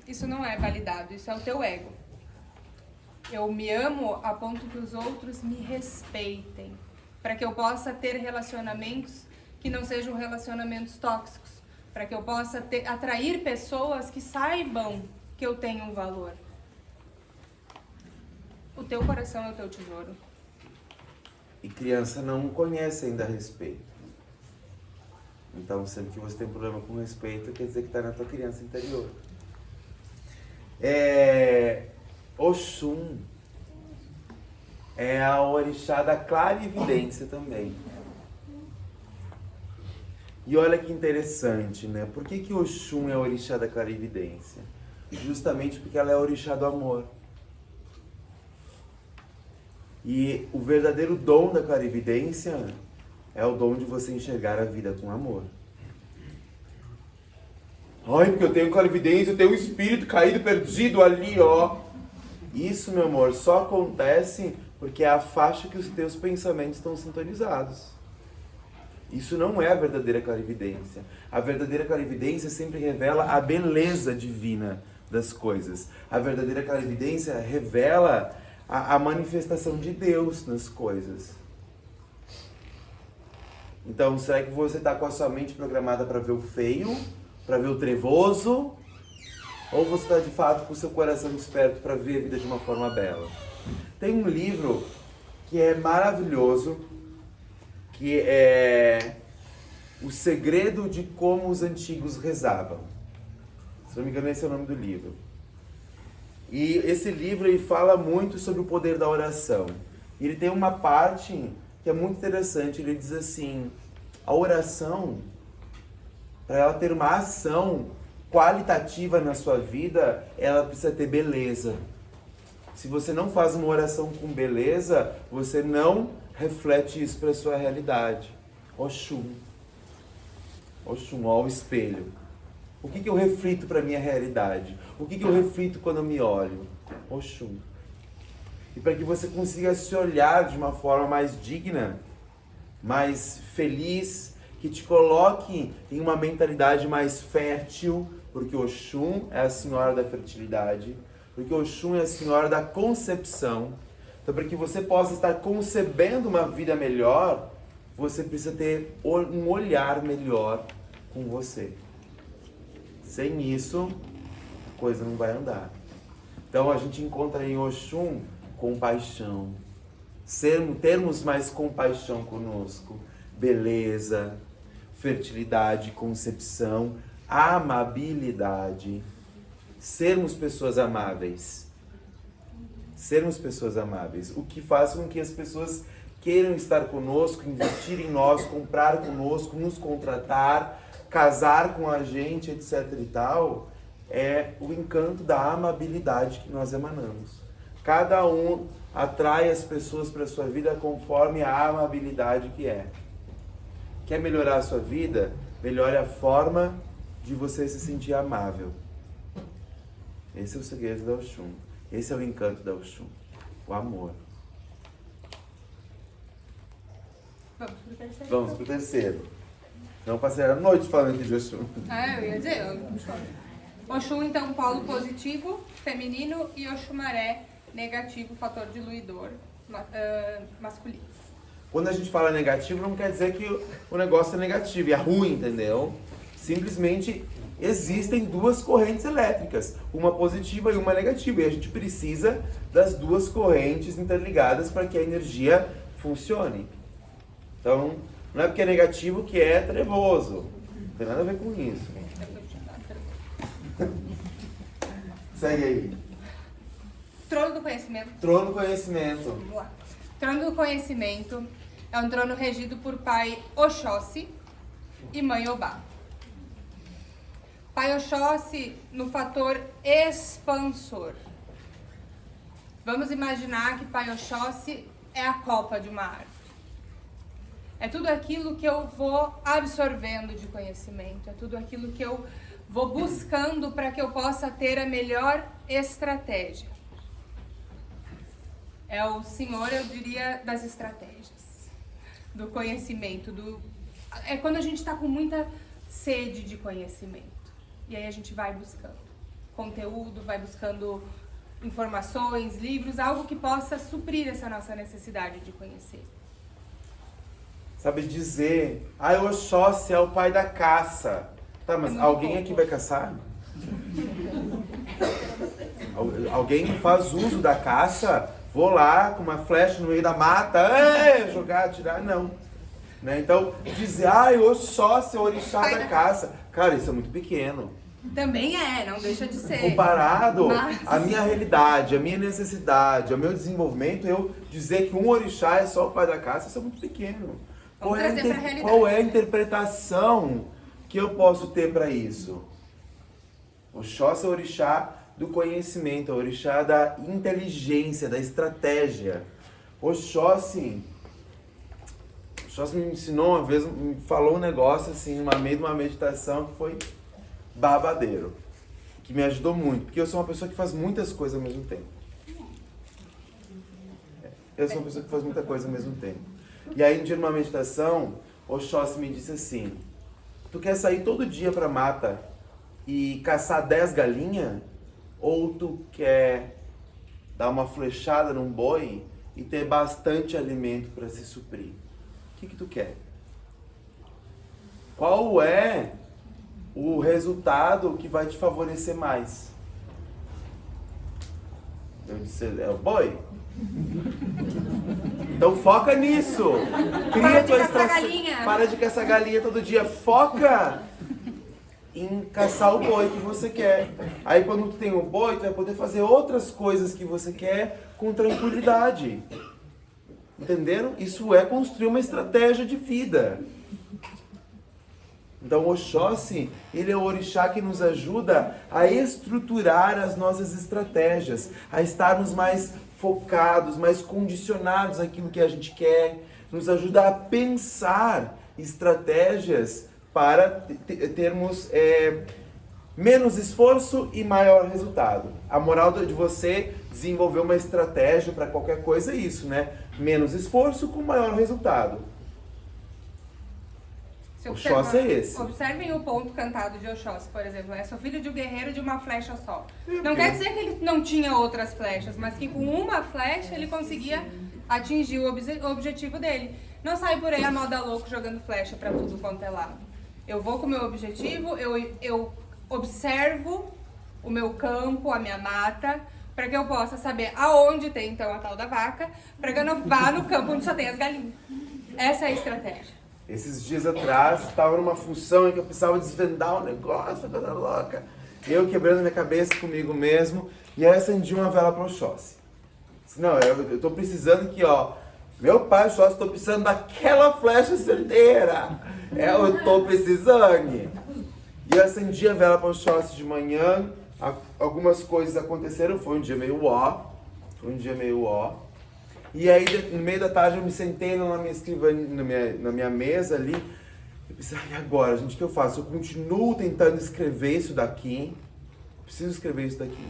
Isso não é validado, isso é o teu ego. Eu me amo a ponto que os outros me respeitem. Para que eu possa ter relacionamentos que não sejam relacionamentos tóxicos. Para que eu possa atrair pessoas que saibam que eu tenho um valor. O teu coração é o teu tesouro. E criança não conhece ainda respeito. Então, sempre que você tem problema com respeito, quer dizer que está na tua criança interior. Oxum é a orixá da clarividência também. E olha que interessante, né? Por que Oxum é a orixá da clarividência? Justamente porque ela é a orixá do amor. E o verdadeiro dom da clarividência é o dom de você enxergar a vida com amor. Ai, porque eu tenho clarividência, eu tenho um espírito caído, perdido ali, ó. Isso, meu amor, só acontece porque é a faixa que os teus pensamentos estão sintonizados. Isso não é a verdadeira clarividência. A verdadeira clarividência sempre revela a beleza divina das coisas. A verdadeira clarividência revela a manifestação de Deus nas coisas. Então, será que você está com a sua mente programada para ver o feio, para ver o trevoso? Ou você está de fato com o seu coração desperto para ver a vida de uma forma bela? Tem um livro que é maravilhoso, que é O Segredo de Como os Antigos Rezavam. Se não me engano, esse é o nome do livro. E esse livro ele fala muito sobre o poder da oração. E ele tem uma parte que é muito interessante. Ele diz assim, a oração, para ela ter uma ação qualitativa na sua vida, ela precisa ter beleza. Se você não faz uma oração com beleza, você não reflete isso para a sua realidade. Oxum. Oxum, ó, o espelho. O que eu reflito para a minha realidade? O que eu reflito quando eu me olho? Oxum. E para que você consiga se olhar de uma forma mais digna, mais feliz, que te coloque em uma mentalidade mais fértil, porque Oxum é a senhora da fertilidade, porque Oxum é a senhora da concepção. Então, para que você possa estar concebendo uma vida melhor, você precisa ter um olhar melhor com você. Sem isso, a coisa não vai andar. Então, a gente encontra em Oxum compaixão. Termos mais compaixão conosco. Beleza, fertilidade, concepção, amabilidade. Sermos pessoas amáveis. Sermos pessoas amáveis. O que faz com que as pessoas queiram estar conosco, investir em nós, comprar conosco, nos contratar, casar com a gente, etc e tal, é o encanto da amabilidade que nós emanamos. Cada um atrai as pessoas para a sua vida conforme a amabilidade que é. Quer melhorar a sua vida? Melhore a forma de você se sentir amável. Esse é o segredo da Oxum. Esse é o encanto da Oxum. O amor. Vamos pro terceiro. Não passei a noite falando aqui de Oxum. Eu ia dizer, Oxum, então, polo positivo, feminino, e Oxumaré, negativo, fator diluidor, masculino. Quando a gente fala negativo, não quer dizer que o negócio é negativo, é ruim, entendeu? Simplesmente existem duas correntes elétricas, uma positiva e uma negativa, e a gente precisa das duas correntes interligadas para que a energia funcione. Então, não é porque é negativo que é trevoso, não tem nada a ver com isso. Segue aí. Trono do conhecimento. Trono do conhecimento. Vamos lá. Trono do conhecimento é um trono regido por pai Oxóssi e mãe Obá. Pai Oxóssi no fator expansor. Vamos imaginar que Pai Oxóssi é a copa de uma árvore. É tudo aquilo que eu vou absorvendo de conhecimento, é tudo aquilo que eu vou buscando para que eu possa ter a melhor estratégia. É o senhor, eu diria, das estratégias, do conhecimento, é quando a gente está com muita sede de conhecimento. E aí a gente vai buscando conteúdo, vai buscando informações, livros, algo que possa suprir essa nossa necessidade de conhecer. Sabe dizer, o Oxóssi é o pai da caça. Tá, mas alguém aqui vai caçar? Alguém faz uso da caça? Vou lá com uma flecha no meio da mata, jogar, atirar, não. Né? Então, dizer, o Oxóssi é o orixá da caça. Cara, isso é muito pequeno. Também não deixa de ser. Comparado à minha realidade, à minha necessidade, ao meu desenvolvimento, eu dizer que um orixá é só o pai da caça, isso é muito pequeno. Qual é a interpretação que eu posso ter para isso? Oxóssi é o orixá do conhecimento, é o orixá da inteligência, da estratégia. Oxóssi me ensinou uma vez, me falou um negócio assim, no meio de uma meditação que foi babadeiro, que me ajudou muito, porque eu sou uma pessoa que faz muitas coisas ao mesmo tempo. Eu sou uma pessoa que faz muita coisa ao mesmo tempo. E aí, um dia numa meditação, Oxóssi me disse assim, tu quer sair todo dia pra mata e caçar 10 galinhas? Ou tu quer dar uma flechada num boi e ter bastante alimento para se suprir? O que tu quer? Qual é o resultado que vai te favorecer mais? Eu disse, é o boi? Então foca nisso. Cria tua estratégia. Para de caçar galinha todo dia. Foca em caçar o boi que você quer. Aí quando tu tem o boi, tu vai poder fazer outras coisas que você quer com tranquilidade. Entenderam? Isso é construir uma estratégia de vida. Então Oxóssi, ele é o orixá que nos ajuda a estruturar as nossas estratégias, a estarmos mais focados, mais condicionados àquilo que a gente quer, nos ajuda a pensar estratégias para termos menos esforço e maior resultado. A moral de você desenvolver uma estratégia para qualquer coisa é isso, né? Menos esforço com maior resultado. Oxóssi é esse. Observem o ponto cantado de Oxóssi, por exemplo. Sou filho de um guerreiro de uma flecha só. Não quer dizer que ele não tinha outras flechas, mas que com uma flecha ele conseguia atingir o objetivo dele. Não sai por aí a moda louco jogando flecha pra tudo quanto é lado. Eu vou com o meu objetivo, eu observo o meu campo, a minha mata, para que eu possa saber aonde tem então a tal da vaca, para que eu não vá no campo onde só tem as galinhas. Essa é a estratégia. Esses dias atrás, estava numa função em que eu precisava desvendar um negócio, coisa louca. Eu quebrando minha cabeça comigo mesmo, e aí acendi uma vela para o Oxóssi. Não, eu tô precisando aqui, ó. Meu pai, Oxóssi, tô precisando daquela flecha certeira. Eu tô precisando. E eu acendi a vela para o Oxóssi de manhã, algumas coisas aconteceram, foi um dia meio ó. E aí, no meio da tarde, eu me sentei na minha escrivaninha, na minha mesa ali. Eu pensei, e agora, gente, o que eu faço? Eu continuo tentando escrever isso daqui. Preciso escrever isso daqui.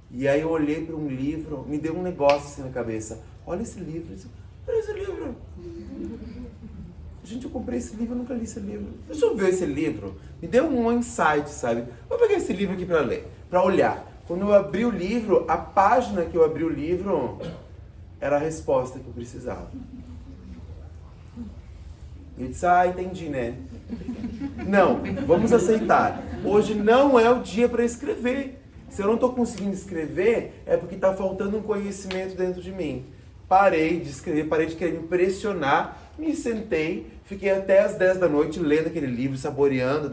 E aí eu olhei para um livro, me deu um negócio assim na cabeça. Olha esse livro. Olha esse livro. gente, eu comprei esse livro, eu nunca li esse livro. Deixa eu ver esse livro. Me deu um insight, sabe? Vou pegar esse livro aqui para ler, para olhar. Quando eu abri o livro, a página que eu abri o livro era a resposta que eu precisava. E eu disse, entendi, né? Não, vamos aceitar. Hoje não é o dia para escrever. Se eu não estou conseguindo escrever, é porque está faltando um conhecimento dentro de mim. Parei de escrever, parei de querer me pressionar, me sentei, fiquei até as 10 da noite lendo aquele livro, saboreando,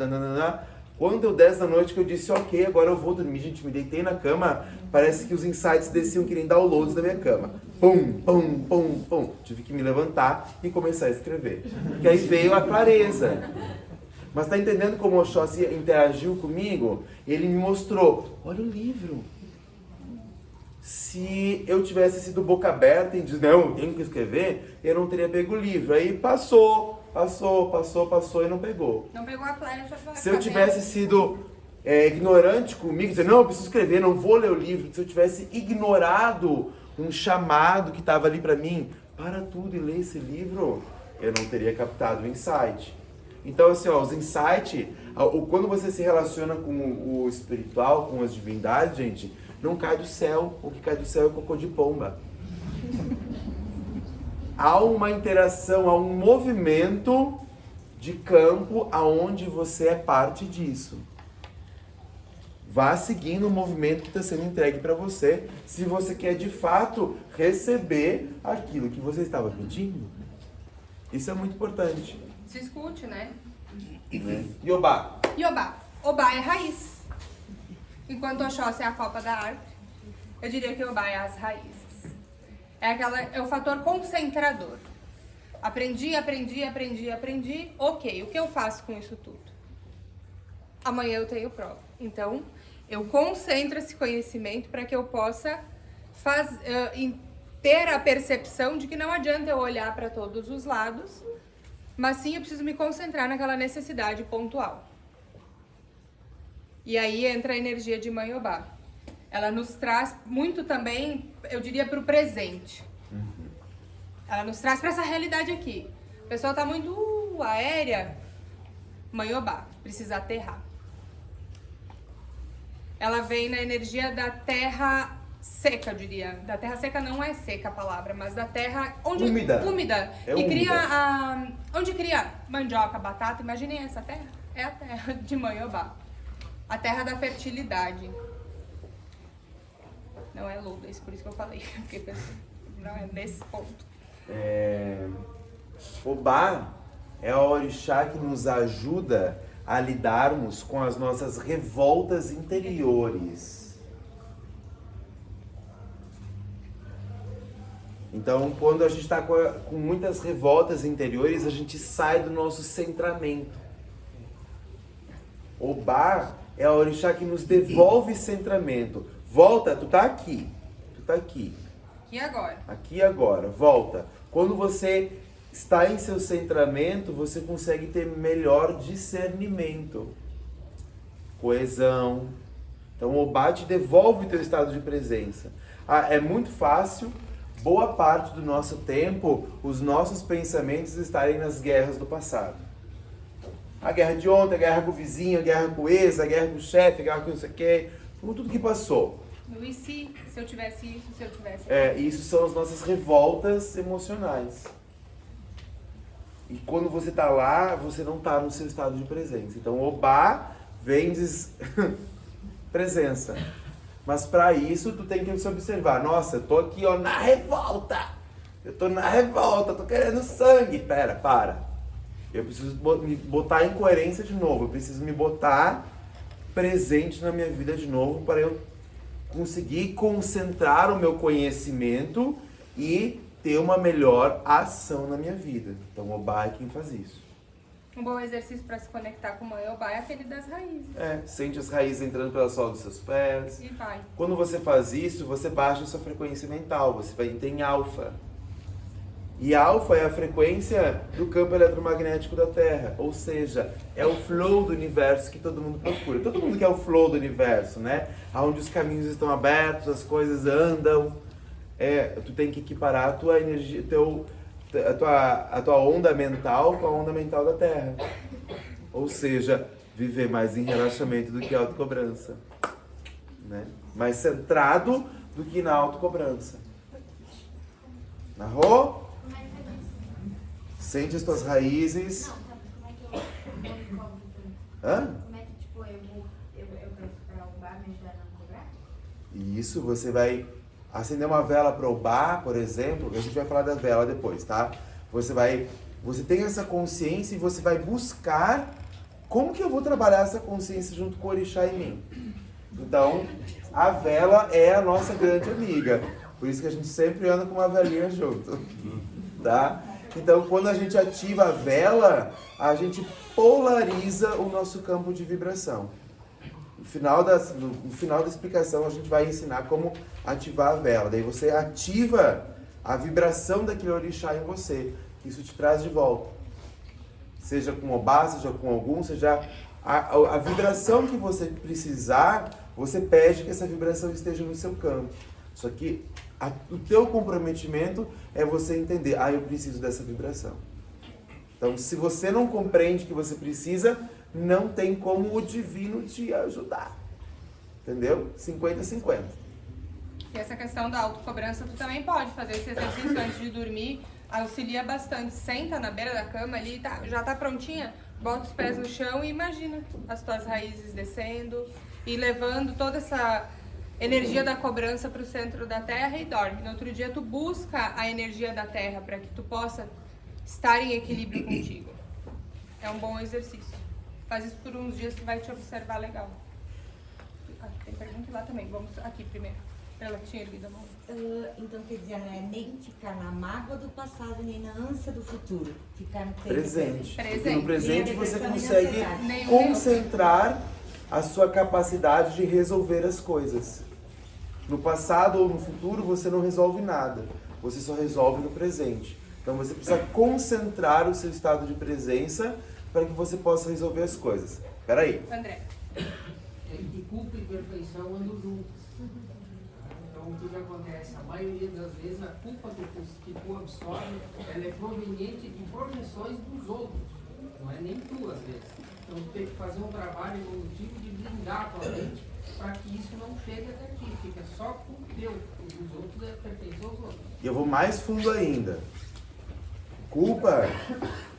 Quando deu 10 da noite que eu disse, ok, agora eu vou dormir, gente, me deitei na cama, parece que os insights desciam que nem downloads da minha cama. Pum, pum, pum, pum. Tive que me levantar e começar a escrever. Porque aí veio a clareza. Mas tá entendendo como o Oxóssi interagiu comigo? Ele me mostrou, olha o livro. Se eu tivesse sido boca aberta e disse, não, eu tenho que escrever, eu não teria pego o livro. Aí passou e não pegou. Não pegou a flecha. Se eu tivesse sido ignorante comigo, dizer, não, eu preciso escrever, não vou ler o livro. Se eu tivesse ignorado um chamado que estava ali para mim, para tudo e lê esse livro, eu não teria captado o insight. Então, assim, os insights, quando você se relaciona com o espiritual, com as divindades, gente, não cai do céu. O que cai do céu é cocô de pomba. Há uma interação, há um movimento de campo aonde você é parte disso. Vá seguindo o movimento que está sendo entregue para você, se você quer de fato receber aquilo que você estava pedindo. Isso é muito importante. Se escute, né? Iobá. Obá é raiz. Enquanto Oxóssi é a copa da árvore, eu diria que Obá é as raízes. É o fator concentrador. Aprendi. Ok, o que eu faço com isso tudo? Amanhã eu tenho prova. Então, eu concentro esse conhecimento para que eu possa ter a percepção de que não adianta eu olhar para todos os lados, mas sim eu preciso me concentrar naquela necessidade pontual. E aí entra a energia de Mãe Obá. Ela nos traz muito também, eu diria, para o presente. Ela nos traz para essa realidade aqui. O pessoal está muito aérea. Mãe Obá, precisa aterrar. Ela vem na energia da terra seca, eu diria. Da terra seca não é seca a palavra, mas da terra úmida. É úmida. Cria onde cria mandioca, batata. Imaginem essa terra. É a terra de Mãe Obá. A terra da fertilidade. Não é Lourdes, por isso que eu falei. Porque não é nesse ponto. Obá é a orixá que nos ajuda a lidarmos com as nossas revoltas interiores. Então, quando a gente está com muitas revoltas interiores, a gente sai do nosso centramento. Obá é a orixá que nos devolve centramento. Volta, tu tá aqui. Aqui e agora. Aqui e agora, volta. Quando você está em seu centramento, você consegue ter melhor discernimento, coesão. Então o Obá te devolve o teu estado de presença. É muito fácil, boa parte do nosso tempo, os nossos pensamentos estarem nas guerras do passado. A guerra de ontem, a guerra com o vizinho, a guerra com o ex, a guerra com o chefe, a guerra com não sei o quê, com tudo que passou. E se eu tivesse isso, se eu tivesse... Isso são as nossas revoltas emocionais. E quando você está lá, você não está no seu estado de presença. Então, Obá vem diz presença. Mas para isso, tu tem que se observar. Nossa, eu tô aqui na revolta. Eu tô na revolta, tô querendo sangue. Para. Eu preciso me botar em coerência de novo. Eu preciso me botar presente na minha vida de novo para eu conseguir concentrar o meu conhecimento e ter uma melhor ação na minha vida. Então, Obá é quem faz isso. Um bom exercício para se conectar com Mãe Obá é aquele das raízes. Sente as raízes entrando pela sola dos seus pés. E vai. Quando você faz isso, você baixa a sua frequência mental. Você vai entrar em alfa. E alfa é a frequência do campo eletromagnético da Terra. Ou seja, é o flow do universo que todo mundo procura. Todo mundo quer o flow do universo, né? Onde os caminhos estão abertos, as coisas andam. Tu tem que equiparar a tua energia, a tua onda mental com a onda mental da Terra. Ou seja, viver mais em relaxamento do que autocobrança, né? Mais centrado do que na autocobrança. Narrou? Sente as tuas raízes. Hã? Como é que, tipo, eu peço pra o bar me ajudar a não cobrar? Isso, você vai acender uma vela para o bar, por exemplo. A gente vai falar da vela depois, tá? Você tem essa consciência e você vai buscar como que eu vou trabalhar essa consciência junto com o orixá em mim. Então, a vela é a nossa grande amiga. Por isso que a gente sempre anda com uma velinha junto, tá? Então, quando a gente ativa a vela, a gente polariza o nosso campo de vibração. No final da explicação, a gente vai ensinar como ativar a vela. Daí você ativa a vibração daquele orixá em você. Isso te traz de volta. Seja com Obá, seja com algum, seja a vibração que você precisar, você pede que essa vibração esteja no seu campo. Só que o teu comprometimento é você entender, eu preciso dessa vibração. Então, se você não compreende que você precisa, não tem como o divino te ajudar. Entendeu? 50-50. E essa questão da autocobrança, tu também pode fazer esse exercício antes de dormir, auxilia bastante. Senta na beira da cama ali, já tá prontinha, bota os pés no chão e imagina as tuas raízes descendo e levando toda essa energia da cobrança para o centro da Terra e dorme. No outro dia tu busca a energia da Terra para que tu possa estar em equilíbrio contigo. É um bom exercício. Faz isso por uns dias que vai te observar legal. Tem pergunta lá também. Vamos aqui primeiro. Ela que tinha erguido a mão. Então quer dizer, não é nem ficar na mágoa do passado, nem na ânsia do futuro. Ficar no tempo Presente. Porque Presente. no presente Nem a você depressão, nem a consegue ansiedade. concentrar a sua capacidade de resolver as coisas. No passado ou no futuro você não resolve nada. Você só resolve no presente. Então você precisa concentrar o seu estado de presença para que você possa resolver as coisas. Espera aí. André. É que culpa e perfeição andam juntas. Então, o que acontece? A maioria das vezes, a culpa que tu absorve, ela é proveniente de projeções dos outros. Não é nem tu, às vezes. Então, tu tem que fazer um trabalho evolutivo de blindar a tua mente para que isso não chegue até ti. Fica só com o teu. Os outros pertencem aos outros. E eu vou mais fundo ainda. Culpa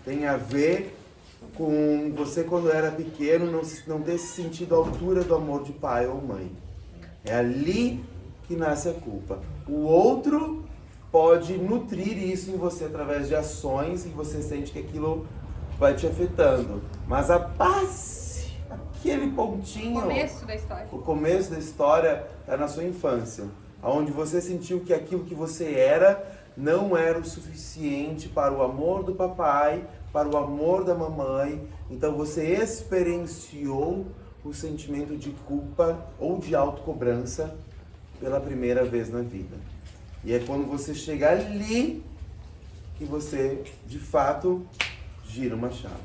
tem a ver com você quando era pequeno não ter se sentido à altura do amor de pai ou mãe. É ali que nasce a culpa. O outro pode nutrir isso em você através de ações e você sente que aquilo vai te afetando. Mas a base, aquele pontinho, O começo da história está na sua infância, onde você sentiu que aquilo que você era não era o suficiente para o amor do papai, para o amor da mamãe. Então você experienciou o sentimento de culpa ou de autocobrança pela primeira vez na vida. E é quando você chega ali que você, de fato, gira uma chave.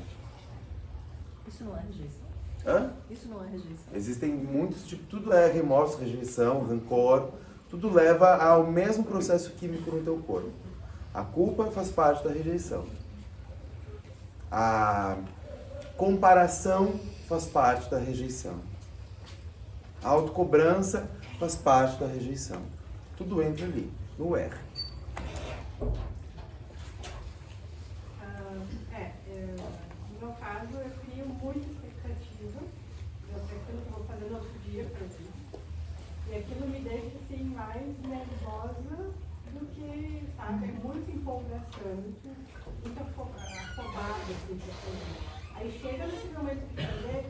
Isso não é rejeição. Hã? Isso não é rejeição. Existem muitos tipos, tudo é remorso, rejeição, rancor, tudo leva ao mesmo processo químico no teu corpo. A culpa faz parte da rejeição. A comparação faz parte da rejeição. A autocobrança faz parte da rejeição. Tudo entra ali, no R. No meu caso, eu crio muita expectativa. Eu sei aquilo que eu vou fazer no outro dia, por exemplo. E aquilo me deixa assim, mais nervosa do que, sabe, é muito empolgação, muito afobada, assim, pra fazer. Aí chega nesse momento de fazer,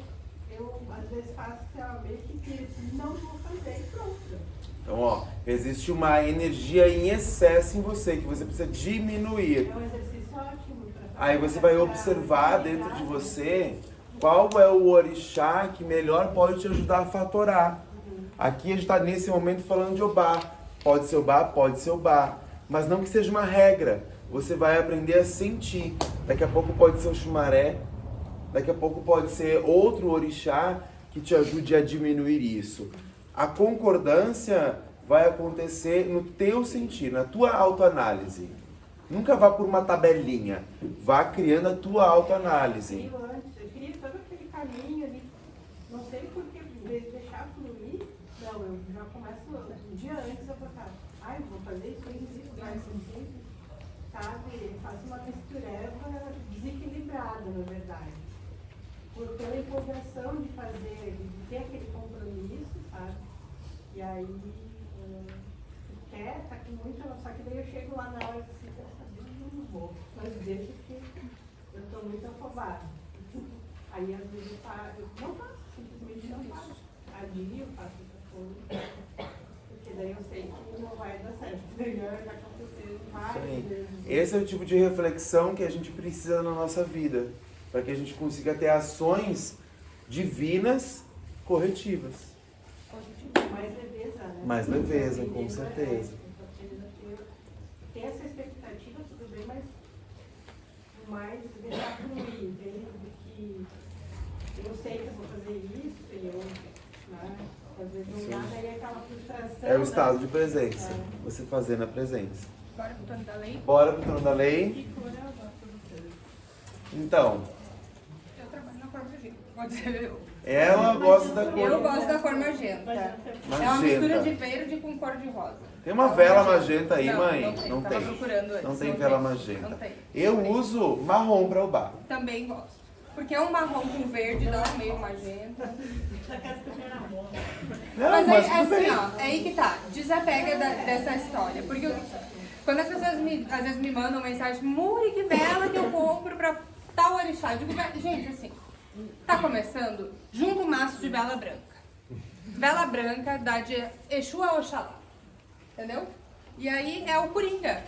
eu às vezes faço, sei lá, meio que não vou fazer e pronto. Então, existe uma energia em excesso em você, que você precisa diminuir. É um exercício ótimo. Aí você vai observar dentro de você qual é o orixá que melhor pode te ajudar a fatorar. Aqui a gente está nesse momento falando de Obá. Pode ser Obá, pode ser Obá. Mas não que seja uma regra. Você vai aprender a sentir. Daqui a pouco pode ser o Xumaré. Daqui a pouco pode ser outro orixá que te ajude a diminuir isso. A concordância vai acontecer no teu sentir, na tua autoanálise. Nunca vá por uma tabelinha. Vá criando a tua autoanálise. Eu queria todo aquele caminho ali. Não sei por que, em vez de deixar fluir, não, eu já começo um dia antes a botar. Ai, eu vou fazer isso mais sentido, sabe? Eu faço uma mistureba desequilibrada, na verdade. Pela empolgação de fazer, de ter aquele compromisso, sabe? E aí, tá com muita, só que daí eu chego lá na hora assim, não vou fazer porque eu estou muito afobada. Aí às vezes eu não faço, simplesmente não faço. Adio, faço outra coisa, porque daí eu sei que não vai dar certo. Melhor já acontecer várias vezes. Esse é o tipo de reflexão que a gente precisa na nossa vida, para que a gente consiga ter ações divinas corretivas. Mais leveza, né? Mais leveza, com certeza. Ter essa expectativa, tudo bem, mas mais deixar fluir, entende? Do que eu sei que eu vou fazer isso, e eu, né? Às vezes não nada, aí é aquela frustração. É o estado de né? presença. Você fazer na presença. Bora pro trono da lei? Bora pro trono da lei. Que cor eu gosto de vocês? Então, Eu trabalho na cor magenta. Pode ser eu. ela gosta da cor Eu gosto da cor magenta. É uma mistura de verde com cor de rosa. Tem uma vela magenta aí, Não, mãe? Não tem. Tava procurando antes. Não tem vela Não magenta. tem. Eu uso marrom para o bar. Também gosto. Porque é um marrom com verde, dá um meio magenta. Não, Mas mas é tudo bem. assim, ó, é aí que tá. Desapega dessa história. Porque quando as pessoas às vezes me mandam mensagem, Muri, que vela que eu compro pra tal orixá? Eu digo, gente, assim, tá começando, junta um maço de vela branca. Vela branca dá de Exu a Oxalá. Entendeu? E aí é o Coringa.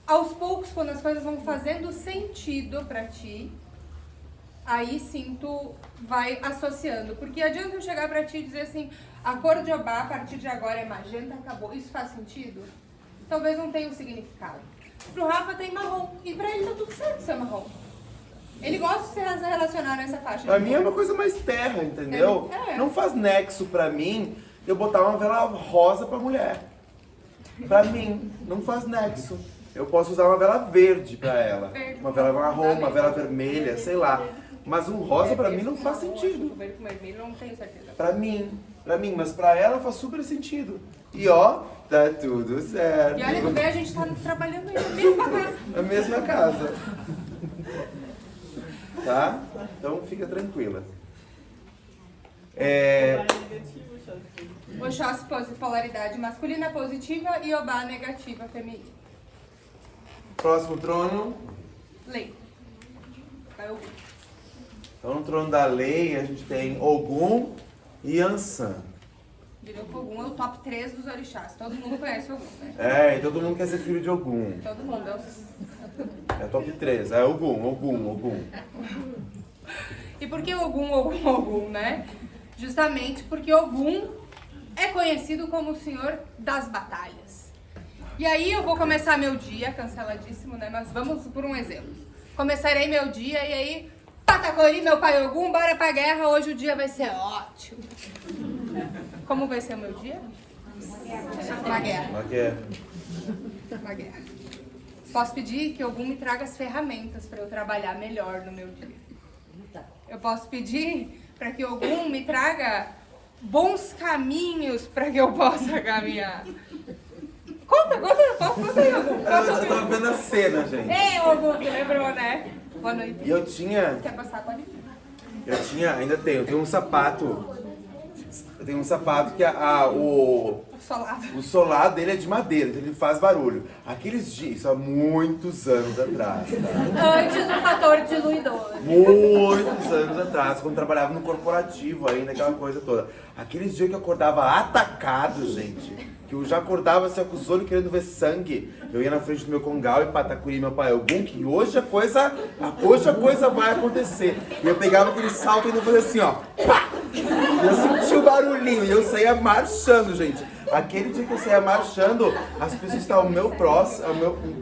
Aos poucos, quando as coisas vão fazendo sentido pra ti, aí sim tu vai associando. Porque adianta eu chegar pra ti e dizer assim, a cor de Obá a partir de agora é magenta, acabou. Isso faz sentido? Talvez não tenha um significado. Pro Rafa tem marrom. E pra ele tá tudo certo ser marrom. Ele gosta de se relacionar nessa faixa. Pra mim é uma coisa mais terra, entendeu? É. Não faz nexo pra mim eu botar uma vela rosa pra mulher. Pra mim, não faz nexo. Eu posso usar uma vela verde pra ela. Verde. Uma vela marrom, uma vela vermelha, sei lá. Mas um rosa pra mim não faz sentido. O verde com vermelho eu não tenho certeza. Pra mim, mas pra ela faz super sentido. E ó, tá tudo certo. E olha que bem, a gente tá trabalhando aí na mesma casa. Na mesma casa. Tá? Então fica tranquila. Oxóssi polaridade masculina positiva e Obá negativa feminina. Próximo trono. Lei. Vai Ogum. Então no trono da lei a gente tem Ogum e Ansan. Diria que Ogum é o top 3 dos orixás. Todo mundo conhece Ogum, né? É, e todo mundo quer ser filho de Ogum. Todo mundo. É top 3. É Ogum. E por que Ogum, né? Justamente porque Ogum é conhecido como o senhor das batalhas. E aí eu vou começar meu dia, canceladíssimo, né? Mas vamos por um exemplo. Começarei meu dia e aí, Patacori, meu pai Ogum, bora pra guerra, hoje o dia vai ser ótimo. Como vai ser o meu dia? Uma guerra. Uma guerra. Posso pedir que Ogum me traga as ferramentas para eu trabalhar melhor no meu dia. Eu posso pedir para que Ogum me traga bons caminhos para que eu possa caminhar. Conta aí, Ogum. Eu tava vendo a cena, gente. Ei, Ogum, tu lembrou, né? Boa noite. E eu tinha, Quer passar? Pode vir. ainda tenho um sapato. Eu tenho um sapato que o Solado. solado dele é de madeira, então ele faz barulho. Aqueles dias, isso há muitos anos atrás, tá? Antes do fator diluidor. Muitos anos atrás, quando trabalhava no corporativo ainda, aquela coisa toda. Aqueles dias que eu acordava atacado, gente, que eu já acordava assim, com os olhos querendo ver sangue. Eu ia na frente do meu congal e Patacuri, meu pai Ogum, que hoje a coisa vai acontecer. E eu pegava aquele salto e ainda fazia assim, ó, pá! E eu sentia o barulhinho e eu saía marchando, gente. Aquele dia que eu saía marchando, as pessoas que estavam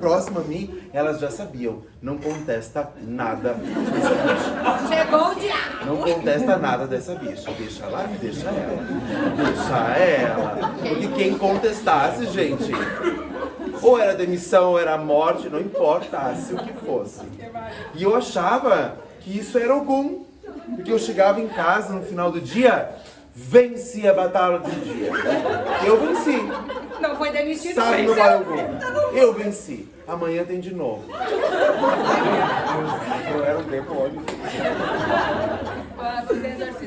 próximo a mim, elas já sabiam. Não contesta nada dessa bicha. Chegou o diabo. Não contesta nada dessa bicha. Deixa lá, deixa ela. Deixa ela. Porque quem contestasse, gente, Ou era demissão, ou era morte, não importasse o que fosse. E eu achava que isso era Ogum. Porque eu chegava em casa no final do dia, venci a batalha do dia. Eu venci. Não foi demitido, Sabe, não venceu. vai Ogum. Eu venci. Amanhã tem de novo. Eu era um demônio.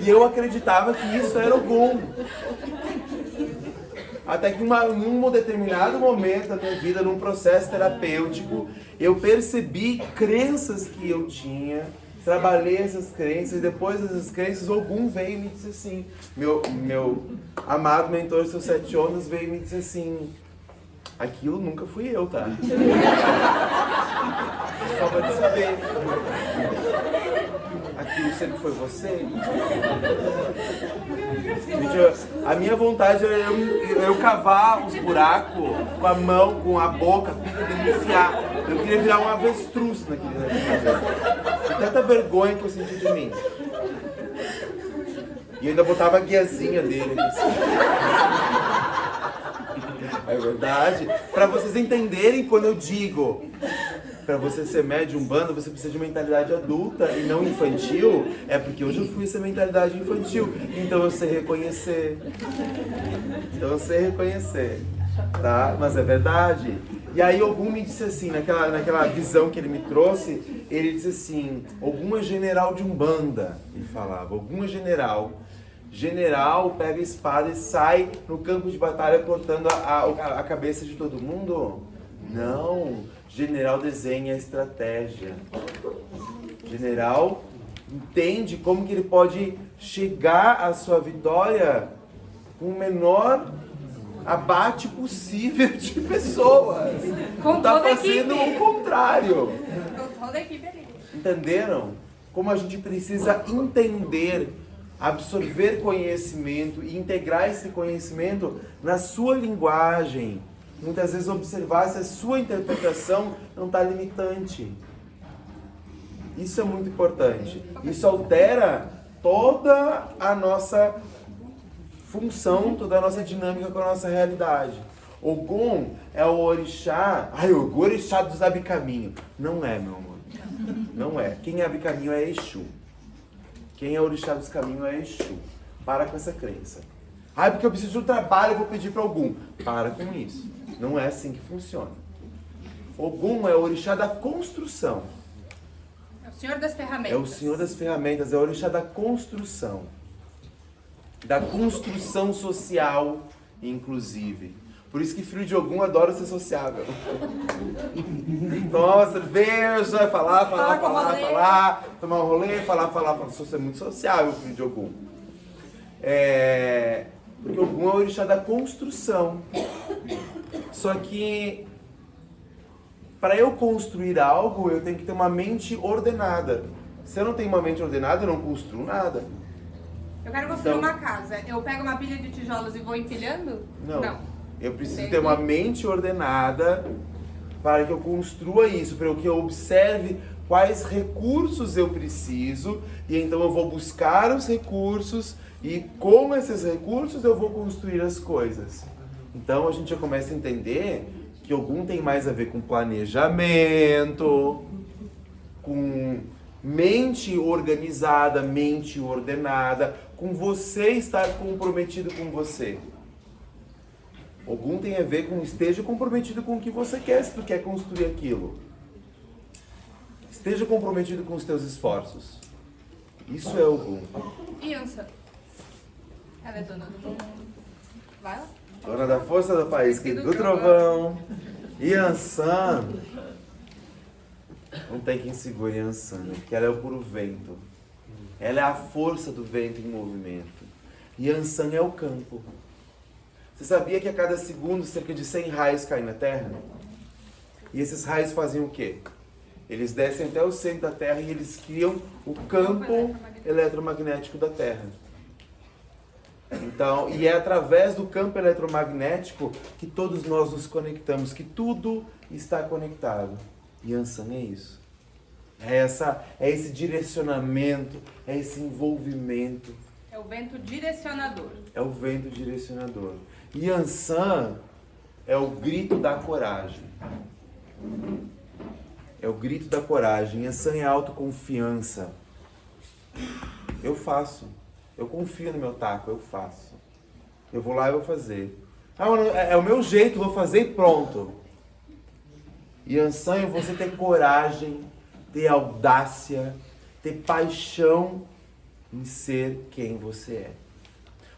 E eu acreditava que isso era Ogum. Até que em um determinado momento da minha vida, num processo terapêutico, eu percebi crenças que eu tinha, trabalhei essas crenças, e depois dessas crenças, Ogum veio e me disse assim, meu amado mentor, seus 7 ondas, veio e me disse assim, aquilo nunca fui eu, tá? Só pra te saber. Aquilo sempre foi você? Gente, a minha vontade era eu cavar os buracos com a mão, com a boca, denunciar. Eu queria virar um avestruz naquele momento. De tanta vergonha que eu senti de mim. E eu ainda botava a guiazinha dele. Assim. É verdade. Pra vocês entenderem quando eu digo... Para você ser médium Umbanda, você precisa de mentalidade adulta e não infantil. É porque hoje eu fui essa mentalidade infantil. Então eu sei reconhecer. Tá? Mas é verdade. E aí Ogum me disse assim, naquela visão que ele me trouxe, ele disse assim, Ogum é general de Umbanda. Ele falava, Ogum é general. General pega a espada e sai no campo de batalha cortando a cabeça de todo mundo? Não. General desenha a estratégia. General entende como que ele pode chegar à sua vitória com o menor abate possível de pessoas. Com tá toda a fazendo equipe. o contrário. Com toda a equipe ali. Entenderam? Como a gente precisa entender, absorver conhecimento e integrar esse conhecimento na sua linguagem. Muitas vezes observar se a sua interpretação não está limitante. Isso é muito importante. Isso altera toda a nossa função, toda a nossa dinâmica com a nossa realidade. Ogum é o orixá... o orixá dos abre-caminho. Não é, meu amor. Não é. Quem abre caminho é Exu. Quem é o orixá dos caminhos é Exu. Para com essa crença. Porque eu preciso de um trabalho, eu vou pedir para Ogum. Para com isso. Não é assim que funciona. Ogum é o orixá da construção. É o senhor das ferramentas. É o senhor das ferramentas, é o orixá da construção. Da construção social, inclusive. Por isso que filho de Ogum adora ser sociável. Tomar uma cerveja, falar, tomar um rolê, falar. Você é muito sociável, filho de Ogum. Porque Ogum é o orixá da construção. Só que para eu construir algo, eu tenho que ter uma mente ordenada. Se eu não tenho uma mente ordenada, eu não construo nada. Eu quero construir uma casa. Eu pego uma pilha de tijolos e vou empilhando? Não. Eu preciso ter uma mente ordenada para que eu construa isso, para que eu observe quais recursos eu preciso e então eu vou buscar os recursos e com esses recursos eu vou construir as coisas. Então a gente já começa a entender que Ogum tem mais a ver com planejamento, com mente organizada, mente ordenada, com você estar comprometido com você. Ogum tem a ver com esteja comprometido com o que você quer, se tu quer construir aquilo. Esteja comprometido com os teus esforços. Isso é Ogum. Yansan. Ela é dona do mundo. Vai lá. Dona da força da faísca e do trovão. Yansan. Não tem quem segure Yansan, né? Porque ela é o puro vento. Ela é a força do vento em movimento. Yansan é o campo. Você sabia que a cada segundo cerca de 100 raios caem na Terra? E esses raios fazem o quê? Eles descem até o centro da Terra e eles criam o campo eletromagnético da Terra. Então, e é através do campo eletromagnético que todos nós nos conectamos, que tudo está conectado. Yansan é isso. É esse direcionamento, é esse envolvimento. É o vento direcionador. É o vento direcionador. Yansan é o grito da coragem. É o grito da coragem. Yansan é autoconfiança. Eu faço. Eu confio no meu taco, eu faço. Eu vou lá e vou fazer. Ah, mano, é o meu jeito, vou fazer e pronto. Yansan é você ter coragem, ter audácia, ter paixão em ser quem você é.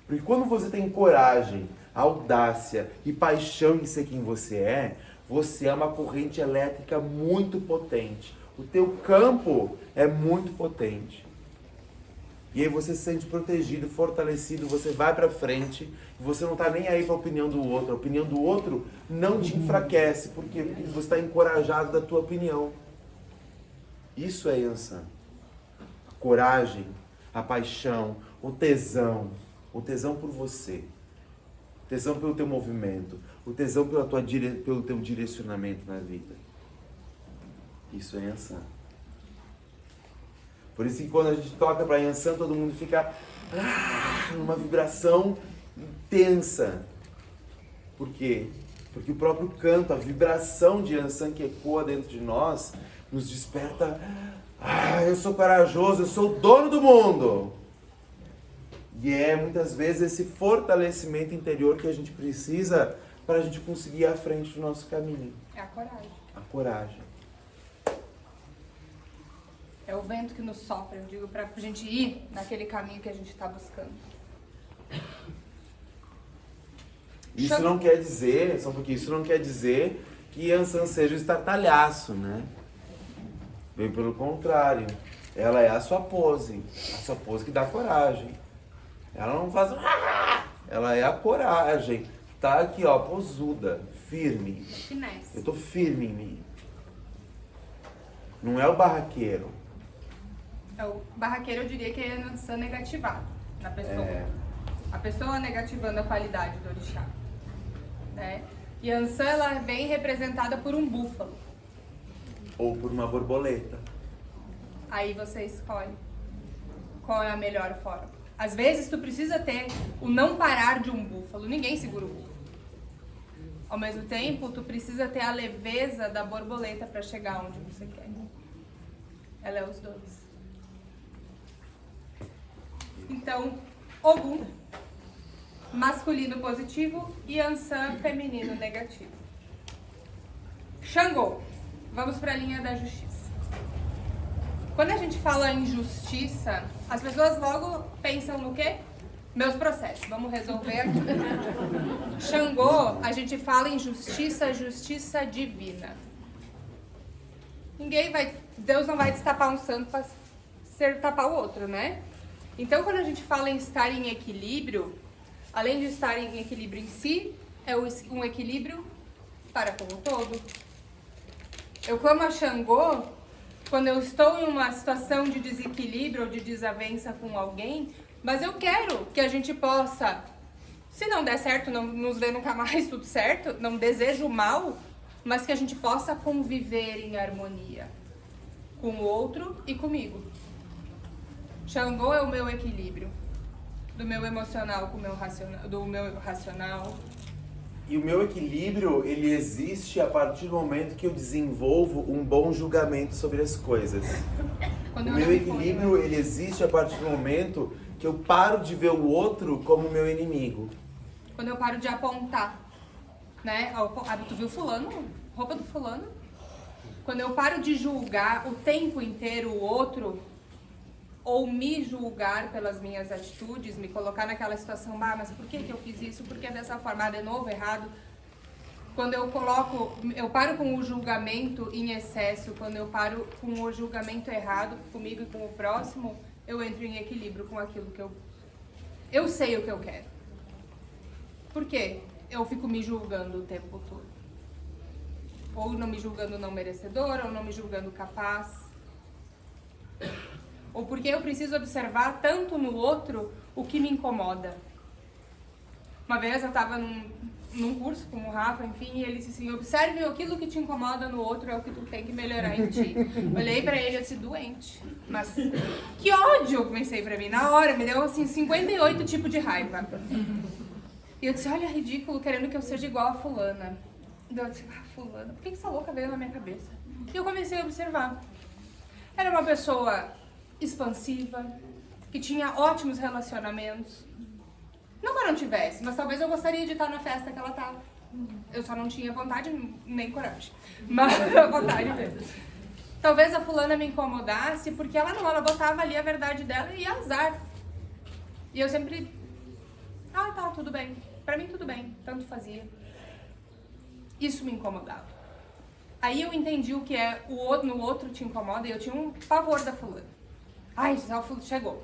Porque quando você tem coragem, audácia e paixão em ser quem você é uma corrente elétrica muito potente. O teu campo é muito potente. E aí você se sente protegido, fortalecido, você vai pra frente e você não tá nem aí pra opinião do outro. A opinião do outro não te enfraquece. Por quê? Porque você está encorajado da tua opinião. Isso é Yansan. A coragem, a paixão, o tesão por você. O tesão pelo teu movimento. O tesão pelo teu direcionamento na vida. Isso é Yansan. Por isso que quando a gente toca para Yansan, todo mundo fica numa vibração intensa. Por quê? Porque o próprio canto, a vibração de Yansan que ecoa dentro de nós, nos desperta. Eu sou corajoso, eu sou o dono do mundo. E é muitas vezes esse fortalecimento interior que a gente precisa para a gente conseguir ir à frente do nosso caminho. É a coragem. A coragem. É o vento que nos sopra, eu digo, pra gente ir naquele caminho que a gente está buscando. Isso não quer dizer, só porque isso não quer dizer que Yansan seja o estartalhaço, né? Bem pelo contrário. Ela é a sua pose que dá coragem. Ela não faz... Ela é a coragem. Tá aqui, ó, posuda, firme. Finesse. Eu tô firme em mim. Não é o barraqueiro. O barraqueiro, eu diria que é Yansan negativado na pessoa. É. A pessoa negativando a qualidade do orixá. Né? Yansan, ela é bem representada por um búfalo. Ou por uma borboleta. Aí você escolhe qual é a melhor forma. Às vezes tu precisa ter o não parar de um búfalo. Ninguém segura o búfalo. Ao mesmo tempo, tu precisa ter a leveza da borboleta para chegar onde você quer. Ela é os dois. Então, Ogum, masculino positivo, e Yansan, feminino negativo. Xangô, vamos para a linha da justiça. Quando a gente fala em justiça, as pessoas logo pensam no quê? Meus processos, vamos resolver aqui. Xangô, a gente fala em justiça, justiça divina. Deus não vai destapar um santo para tapar o outro, né? Então, quando a gente fala em estar em equilíbrio, além de estar em equilíbrio em si, é um equilíbrio para com o todo. Eu clamo a Xangô quando eu estou em uma situação de desequilíbrio ou de desavença com alguém, mas eu quero que a gente possa, se não der certo, não nos ver nunca mais, tudo certo, não desejo mal, mas que a gente possa conviver em harmonia com o outro e comigo. Xangô é o meu equilíbrio, do meu emocional com o meu racional, do meu racional. E o meu equilíbrio, ele existe a partir do momento que eu desenvolvo um bom julgamento sobre as coisas. O meu equilíbrio, ele existe a partir do momento que eu paro de ver o outro como meu inimigo. Quando eu paro de apontar, né? Tu viu fulano? Roupa do fulano? Quando eu paro de julgar o tempo inteiro o outro, ou me julgar pelas minhas atitudes, me colocar naquela situação, mas por que eu fiz isso? Por que dessa forma? De novo, errado. Quando eu paro com o julgamento em excesso, quando eu paro com o julgamento errado comigo e com o próximo, eu entro em equilíbrio com aquilo que eu sei o que eu quero. Por quê? Eu fico me julgando o tempo todo. Ou não me julgando não merecedora, ou não me julgando capaz. Ou porque eu preciso observar tanto no outro o que me incomoda. Uma vez eu estava num curso com o Rafa, enfim, e ele disse assim, observe aquilo que te incomoda no outro, é o que tu tem que melhorar em ti. Olhei pra ele e disse, doente. Mas que ódio, eu pensei pra mim, na hora, me deu assim 58 tipos de raiva. E eu disse, olha, ridículo, querendo que eu seja igual a fulana. Daí eu disse, fulana, por que essa louca veio na minha cabeça? E eu comecei a observar. Era uma pessoa expansiva, que tinha ótimos relacionamentos. Não que eu não tivesse, mas talvez eu gostaria de estar na festa que ela estava. Eu só não tinha vontade nem coragem. Mas a vontade mesmo. Talvez a fulana me incomodasse porque ela botava ali a verdade dela e azar. E eu sempre... tá, tudo bem. Pra mim tudo bem, tanto fazia. Isso me incomodava. Aí eu entendi o que é no outro te incomoda e eu tinha um pavor da fulana. Ai, chegou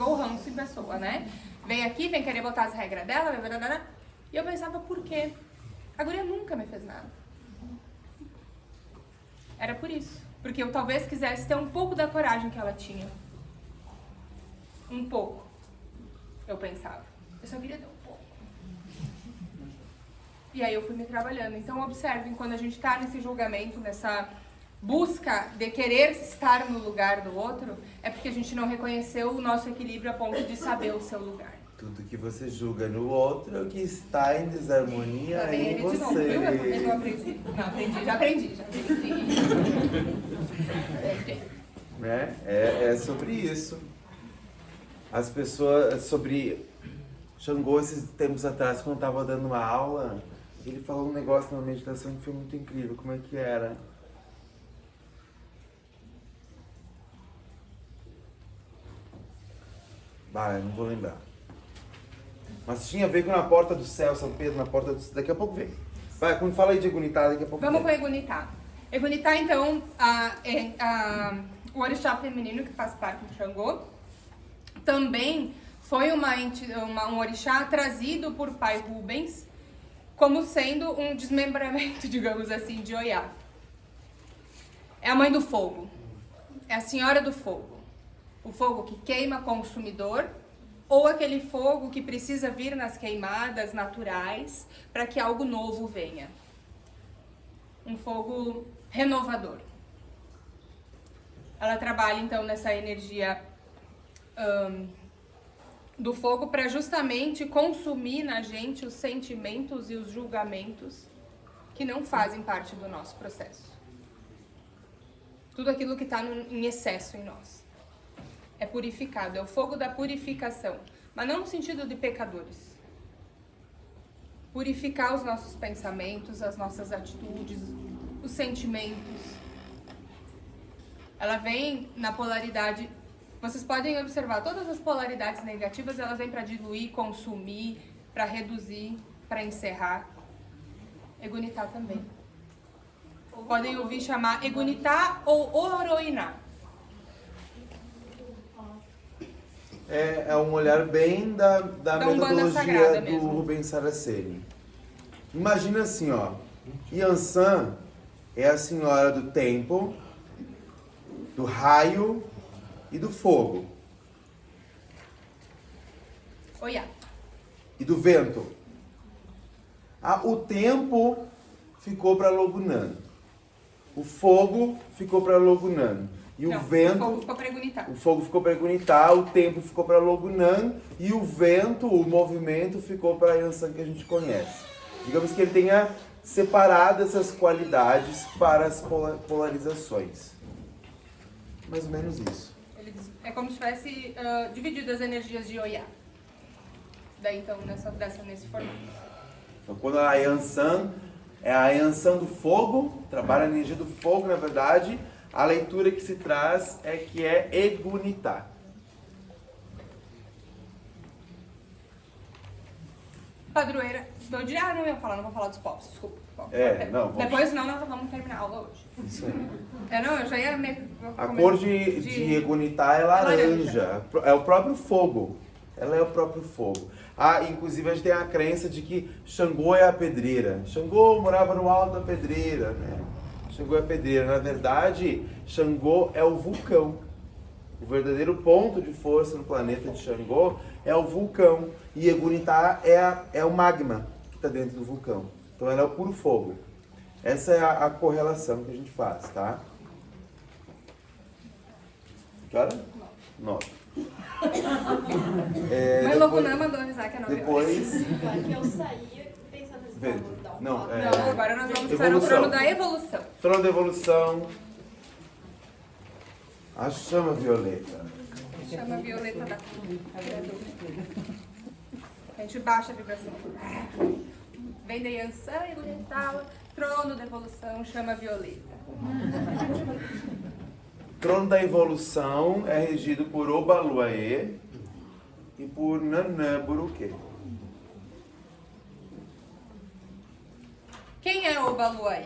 o ranço em pessoa, né? Vem aqui, vem querer botar as regras dela, e eu pensava, por quê? A guria nunca me fez nada. Era por isso. Porque eu talvez quisesse ter um pouco da coragem que ela tinha. Um pouco. Eu pensava. Eu só queria ter um pouco. E aí eu fui me trabalhando. Então observem, quando a gente está nesse julgamento, nessa busca de querer estar no lugar do outro, é porque a gente não reconheceu o nosso equilíbrio a ponto de saber o seu lugar. Tudo que você julga no outro é o que está em desarmonia Tá bem, em ele de novo, você. viu? Eu não aprendi. Não, aprendi, já aprendi. Né? É sobre isso. As pessoas, sobre Xangô, esses tempos atrás, quando eu estava dando uma aula, ele falou um negócio na meditação que foi muito incrível. Como é que era? Eu não vou lembrar. Mas tinha a ver com na porta do céu, São Pedro, na porta do céu. Daqui a pouco vem. Quando fala aí de Egunitá, daqui a pouco Vamos vem. com Egunitá. Egunitá, então, o orixá feminino que faz parte do Xangô, também foi um orixá trazido por pai Rubens como sendo um desmembramento, digamos assim, de Oiá. É a mãe do fogo. É a senhora do fogo. O fogo que queima consumidor, ou aquele fogo que precisa vir nas queimadas naturais para que algo novo venha. Um fogo renovador. Ela trabalha então nessa energia do fogo para justamente consumir na gente os sentimentos e os julgamentos que não fazem parte do nosso processo. Tudo aquilo que está em excesso em nós. É purificado, é o fogo da purificação, mas não no sentido de pecadores. Purificar os nossos pensamentos, as nossas atitudes, os sentimentos. Ela vem na polaridade, vocês podem observar, todas as polaridades negativas, elas vêm para diluir, consumir, para reduzir, para encerrar. Egunitá também. Podem ouvir chamar Egunitá ou Oroiná. É um olhar bem da metodologia do mesmo. Rubens Saraceni. Imagina assim, ó. Yansan é a senhora do tempo, do raio e do fogo. Oiá. E do vento. O tempo ficou para Logunan. O fogo ficou para Logunan. E o vento... O fogo ficou para Egunitá. O fogo ficou para Egunitá, o tempo ficou para Logunan e o vento, o movimento ficou para Yansan que a gente conhece. Digamos que ele tenha separado essas qualidades para as polarizações. Mais ou menos isso. É como se tivesse dividido as energias de Oiá. Daí então, nesse formato. Então quando a Yansan é a Yansan do fogo, trabalha a energia do fogo, na verdade... A leitura que se traz é que é Egunitá. Padroeira. Não ia falar, não vou falar dos povos, desculpa. Depois, senão nós vamos terminar a aula hoje. Isso aí. Eu já ia... A cor de Egunitá é laranja. É o próprio fogo. Ela é o próprio fogo. Inclusive a gente tem a crença de que Xangô é a pedreira. Xangô morava no alto da pedreira, né? Xangô é a pedreira. Na verdade, Xangô é o vulcão. O verdadeiro ponto de força no planeta de Xangô é o vulcão. E Egunitá é o magma que está dentro do vulcão. Então ela é o puro fogo. Essa é a correlação que a gente faz, tá? Que hora? 9. Mãe Locunã mandou avisar que é 9 horas. Depois... Que eu saía pensando assim, Vê, vou dar um não, toque. Não, agora nós vamos para o Evolução. trono da evolução. Trono da evolução. A chama violeta. Chama a Violeta da a gente baixa a vibração. Vem da Yansan e tal, trono da evolução, chama a Violeta. Trono da evolução é regido por Obaluaê e por Nanã Buruque. Quem é Obaluaê?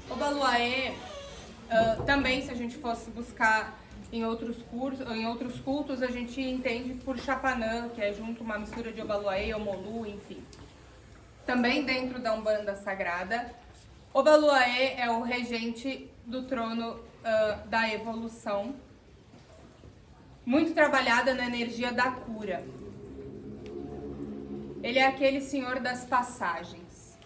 Obaluaê, também, se a gente fosse buscar em outros cultos, a gente entende por Chapanã, que é junto uma mistura de Obaluaê, Omolu, enfim. Também dentro da Umbanda Sagrada, Obaluaê é o regente do trono da evolução, muito trabalhada na energia da cura. Ele é aquele senhor das passagens.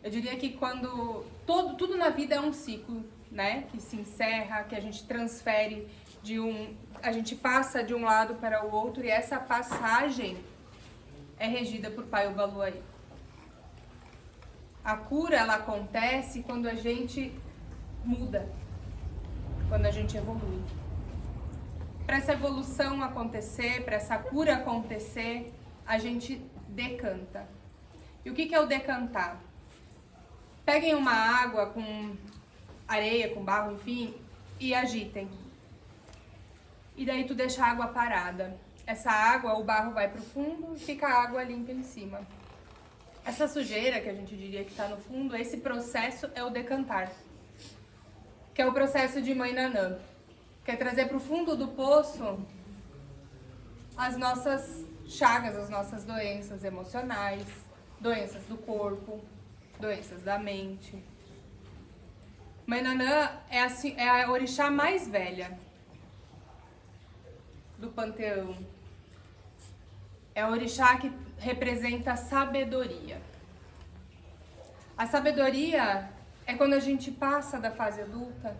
Eu diria que quando tudo na vida é um ciclo, né? Que se encerra, que a gente transfere a gente passa de um lado para o outro, e essa passagem é regida por Pai Obaluaê. A cura, ela acontece quando a gente muda, quando a gente evolui. Para essa evolução acontecer, para essa cura acontecer, a gente decanta. E o que é o decantar? Peguem uma água com areia, com barro, enfim, e agitem. E daí tu deixa a água parada. Essa água, o barro vai para o fundo e fica a água limpa em cima. Essa sujeira, que a gente diria que está no fundo, esse processo é o decantar, que é o processo de Mãe Nanã, que é trazer para o fundo do poço as nossas chagas, as nossas doenças emocionais, doenças do corpo, doenças da mente. Mãe Nanã é a orixá mais velha do panteão. É a orixá que representa a sabedoria. A sabedoria é quando a gente passa da fase adulta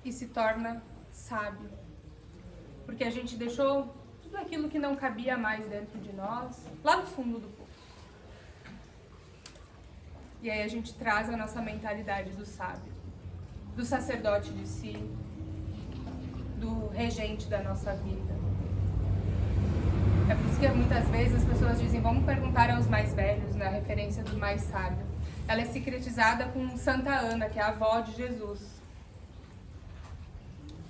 e se torna sábio. Porque a gente deixou tudo aquilo que não cabia mais dentro de nós, lá no fundo do poço. E aí a gente traz a nossa mentalidade do sábio, do sacerdote de si, do regente da nossa vida. É por isso que muitas vezes as pessoas dizem, vamos perguntar aos mais velhos, na referência do mais sábio. Ela é secretizada com Santa Ana, que é a avó de Jesus.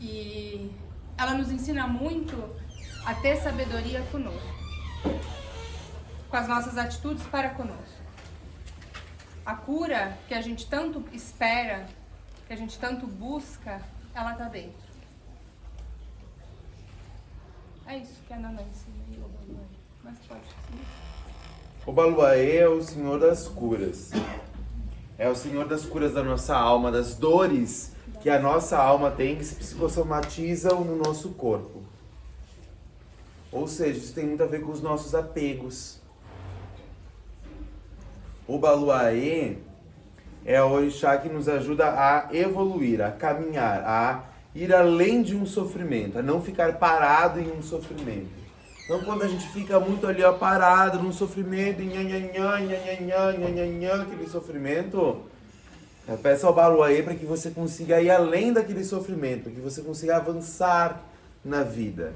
E ela nos ensina muito a ter sabedoria conosco, com as nossas atitudes para conosco. A cura que a gente tanto espera, que a gente tanto busca, ela está dentro. É isso que a Nanã ensina aí, Obaluaê. Mas pode sim. Obaluaê é o senhor das curas. É o senhor das curas da nossa alma, das dores que a nossa alma tem, que se psicossomatizam no nosso corpo. Ou seja, isso tem muito a ver com os nossos apegos. Obaluaê é a orixá que nos ajuda a evoluir, a caminhar, a ir além de um sofrimento, a não ficar parado em um sofrimento. Então, quando a gente fica muito ali ó, parado num sofrimento, aquele sofrimento, peça ao Obaluaê para que você consiga ir além daquele sofrimento, para que você consiga avançar na vida.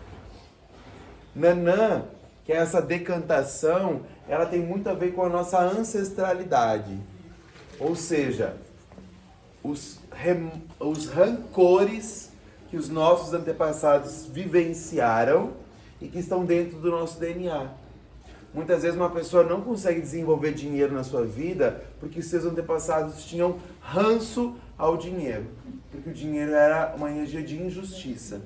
Nanã, que é essa decantação, ela tem muito a ver com a nossa ancestralidade. Ou seja, os rancores que os nossos antepassados vivenciaram e que estão dentro do nosso DNA. Muitas vezes uma pessoa não consegue desenvolver dinheiro na sua vida porque os seus antepassados tinham ranço ao dinheiro. Porque o dinheiro era uma energia de injustiça.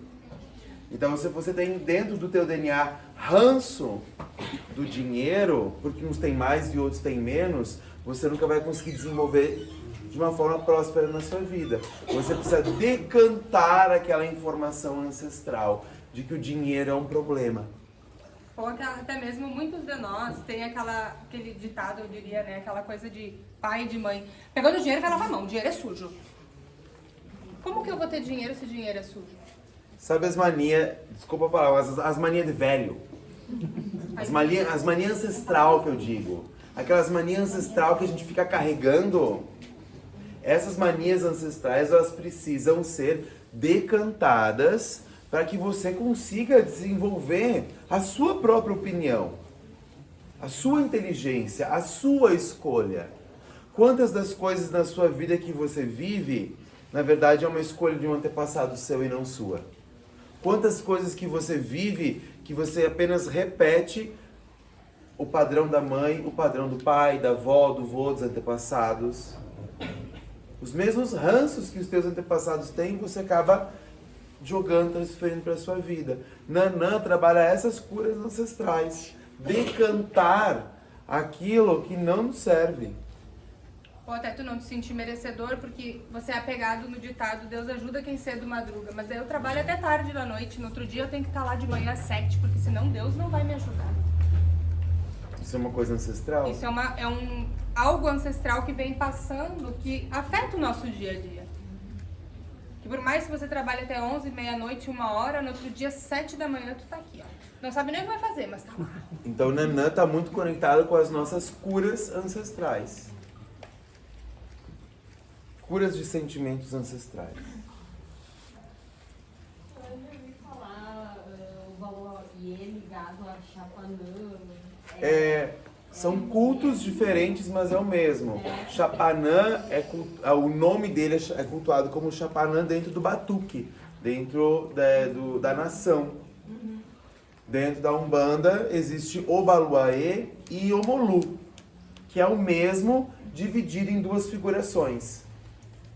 Então, se você tem dentro do teu DNA ranço do dinheiro, porque uns têm mais e outros têm menos, você nunca vai conseguir desenvolver de uma forma próspera na sua vida. Você precisa decantar aquela informação ancestral de que o dinheiro é um problema. Ou até mesmo muitos de nós tem aquele ditado, eu diria, né? Aquela coisa de pai e de mãe. Pegando o dinheiro e vai lavar a mão, o dinheiro é sujo. Como que eu vou ter dinheiro se dinheiro é sujo? Sabe as manias, desculpa a palavra, mas as manias de velho? As manias ancestral que eu digo. Aquelas manias ancestral que a gente fica carregando. Essas manias ancestrais, elas precisam ser decantadas para que você consiga desenvolver a sua própria opinião, a sua inteligência, a sua escolha. Quantas das coisas na sua vida que você vive, na verdade, é uma escolha de um antepassado seu e não sua? Quantas coisas que você vive, que você apenas repete o padrão da mãe, o padrão do pai, da avó, do vô, dos antepassados. Os mesmos ranços que os teus antepassados têm, você acaba jogando, transferindo para a sua vida. Nanã trabalha essas curas ancestrais. Decantar aquilo que não nos serve. Ou até tu não te sentir merecedor porque você é apegado no ditado Deus ajuda quem cedo madruga. Mas daí eu trabalho até tarde da noite, no outro dia eu tenho que estar lá de manhã às 7, porque senão Deus não vai me ajudar. Isso é uma coisa ancestral? Isso algo ancestral que vem passando, que afeta o nosso dia a dia. Que por mais que você trabalhe até 11, meia-noite, 1h, no outro dia, 7 da manhã, tu tá aqui, ó. Não sabe nem o que vai fazer, mas tá lá. Então Nanã tá muito conectada com as nossas curas ancestrais. Curas de sentimentos ancestrais. Eu já ouvi falar o valor IE ligado a Chapanã. São cultos diferentes, mas é o mesmo. Chapanã, o nome dele é cultuado como Chapanã dentro do Batuque, dentro da nação. Dentro da Umbanda existe Obaluaê e Omolu, que é o mesmo, dividido em duas figurações.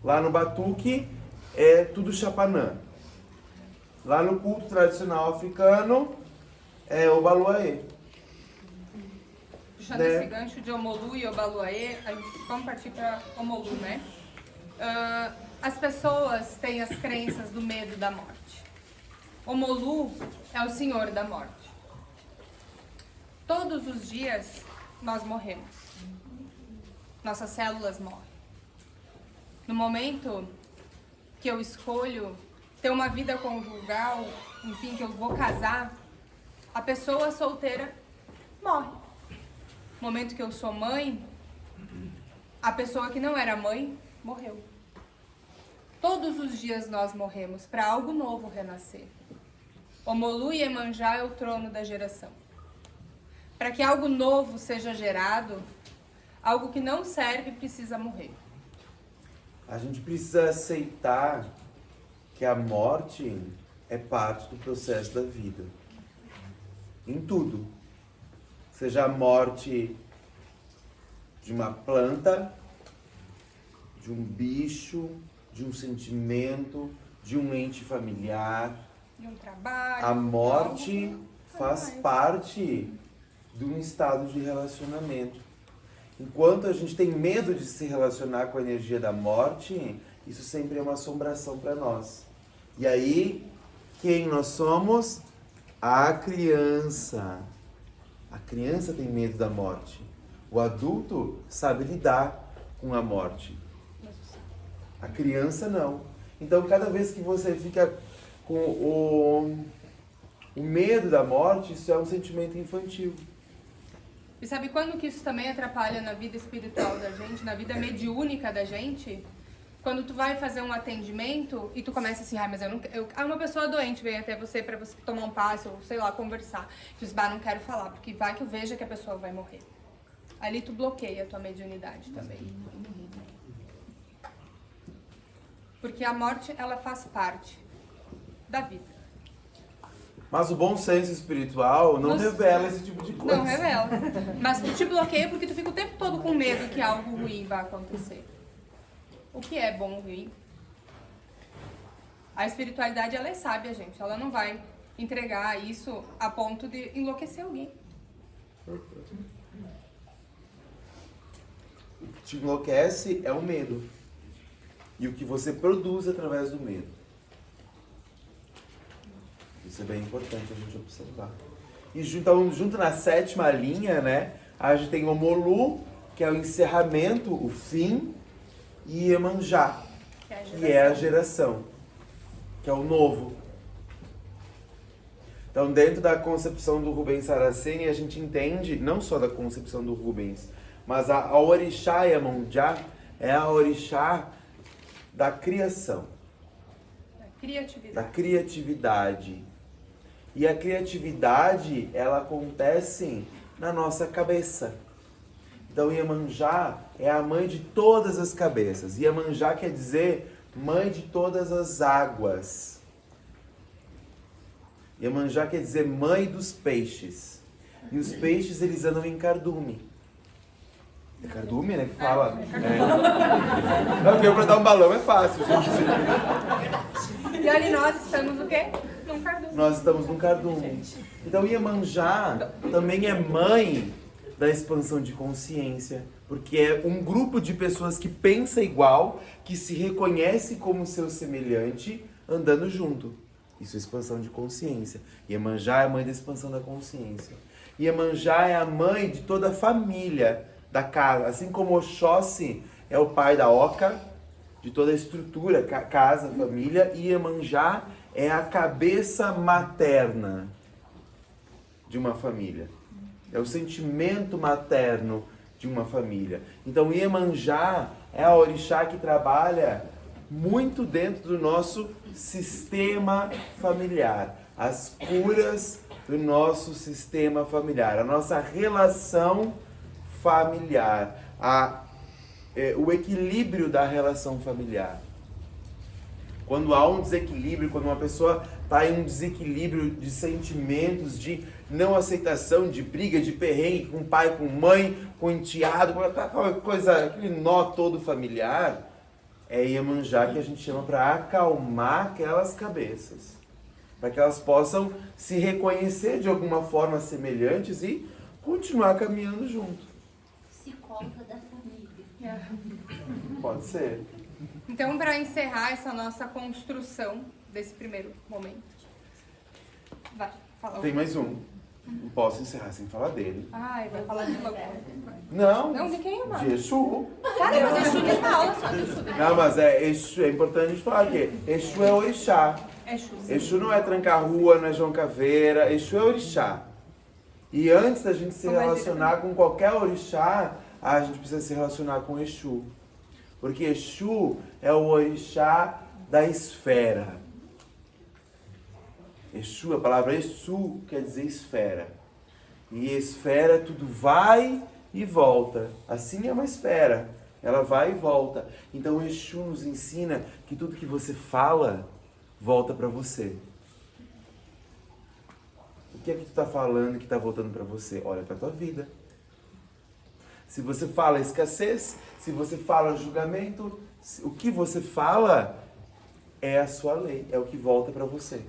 Lá no Batuque é tudo Chapanã. Lá no culto tradicional africano é Obaluaê. Puxando esse gancho de Omolu e Obaluaê, a gente vamos partir para Omolu, né? As pessoas têm as crenças do medo da morte. Omolu é o senhor da morte. Todos os dias nós morremos. Nossas células morrem. No momento que eu escolho ter uma vida conjugal, enfim, que eu vou casar, a pessoa solteira morre. No momento que eu sou mãe, a pessoa que não era mãe morreu. Todos os dias nós morremos para algo novo renascer. Omolu e Iemanjá é o trono da geração. Para que algo novo seja gerado, algo que não serve precisa morrer. A gente precisa aceitar que a morte é parte do processo da vida. Em tudo. Seja a morte de uma planta, de um bicho, de um sentimento, de um ente familiar. De um trabalho. A morte faz parte de um estado de relacionamento. Enquanto a gente tem medo de se relacionar com a energia da morte, isso sempre é uma assombração para nós. E aí, quem nós somos? A criança. A criança tem medo da morte. O adulto sabe lidar com a morte. A criança não. Então, cada vez que você fica com o medo da morte, isso é um sentimento infantil. E sabe quando que isso também atrapalha na vida espiritual da gente, na vida mediúnica da gente? Quando tu vai fazer um atendimento e tu começa assim, mas uma pessoa doente veio até você para você tomar um passe ou sei lá, conversar. Tu diz, não quero falar, porque vai que eu veja que a pessoa vai morrer. Ali tu bloqueia a tua mediunidade também. Porque a morte, ela faz parte da vida. Mas o bom senso espiritual não revela esse tipo de coisa. Não revela. Mas tu te bloqueia porque tu fica o tempo todo com medo que algo ruim vai acontecer. O que é bom ou ruim? A espiritualidade, ela é sábia, gente. Ela não vai entregar isso a ponto de enlouquecer alguém. O que te enlouquece é o medo. E o que você produz através do medo. Isso é bem importante a gente observar. E então, junto na 7ª linha, né? A gente tem o Omolu, que é o encerramento, o fim, e Iemanjá, que é a geração, que é o novo. Então, dentro da concepção do Rubens Saraceni, a gente entende, não só da concepção do Rubens, mas a orixá Iemanjá é a orixá da criação, da criatividade. E a criatividade, ela acontece na nossa cabeça. Então, Iemanjá é a mãe de todas as cabeças. Iemanjá quer dizer mãe de todas as águas. Iemanjá quer dizer mãe dos peixes. E os peixes, eles andam em cardume. É cardume, né, que fala? É. Não, porque pra dar um balão é fácil, gente. E ali nós estamos o quê? Num cardume. Nós estamos num cardume. Então, Iemanjá também é mãe da expansão de consciência, porque é um grupo de pessoas que pensa igual, que se reconhece como seu semelhante, andando junto. Isso é expansão de consciência. Iemanjá é a mãe da expansão da consciência. Iemanjá é a mãe de toda a família da casa. Assim como Oxóssi é o pai da Oca, de toda a estrutura, casa, família. E Iemanjá é a cabeça materna de uma família. É o sentimento materno de uma família. Então, Iemanjá é a orixá que trabalha muito dentro do nosso sistema familiar. As curas do nosso sistema familiar. A nossa relação familiar. O equilíbrio da relação familiar. Quando há um desequilíbrio, quando uma pessoa está em um desequilíbrio de sentimentos, de não aceitação, de briga, de perrengue com pai, com mãe, com enteado, com aquela coisa, aquele nó todo familiar, é Iemanjá que a gente chama para acalmar aquelas cabeças. Para que elas possam se reconhecer de alguma forma semelhantes e continuar caminhando junto. Psicóloga da família. Pode ser. Então, para encerrar essa nossa construção desse primeiro momento. Vai, fala. Tem mais um. Não posso encerrar sem falar dele. Ai, vai falar de novo. Não. Não, de quem, mano? De Exu. Cara, mas Exu tem uma aula só de Exu. Não, mas Exu, é importante a gente falar que Exu é orixá. Exu. Exu não é tranca-rua, não é João Caveira. Exu é orixá. E antes da gente se relacionar com qualquer orixá, a gente precisa se relacionar com Exu. Porque Exu é o orixá da esfera. Exu, a palavra Exu quer dizer esfera. E esfera tudo vai e volta. Assim é uma esfera. Ela vai e volta. Então Exu nos ensina que tudo que você fala volta para você. O que é que tu está falando que está voltando para você? Olha para a tua vida. Se você fala escassez, se você fala julgamento, o que você fala é a sua lei, é o que volta para você.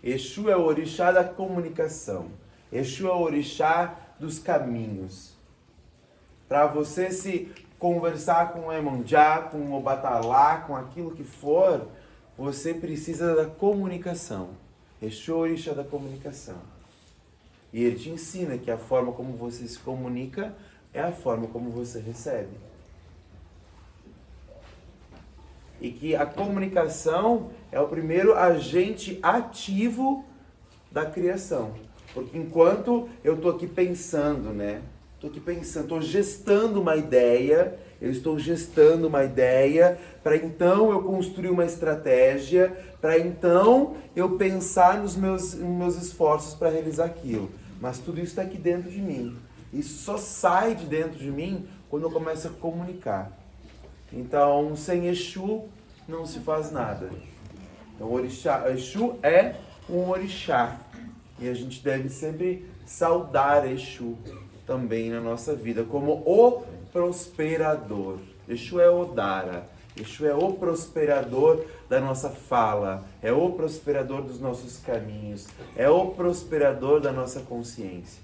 Exu é o orixá da comunicação. Exu é o orixá dos caminhos. Para você se conversar com o Iemanjá, com o Obatalá, com aquilo que for, você precisa da comunicação. Exu é o orixá da comunicação. E ele te ensina que a forma como você se comunica é a forma como você recebe. E que a comunicação é o primeiro agente ativo da criação. Porque enquanto eu estou aqui pensando, né? Estou gestando uma ideia, eu estou gestando uma ideia para então eu construir uma estratégia, para então eu pensar nos meus esforços para realizar aquilo. Mas tudo isso está aqui dentro de mim. Isso só sai de dentro de mim quando eu começo a comunicar. Então, sem Exu não se faz nada. Então, Exu é um orixá. E a gente deve sempre saudar Exu também na nossa vida, como o prosperador. Exu é Odara. Exu é o prosperador da nossa fala, é o prosperador dos nossos caminhos, é o prosperador da nossa consciência.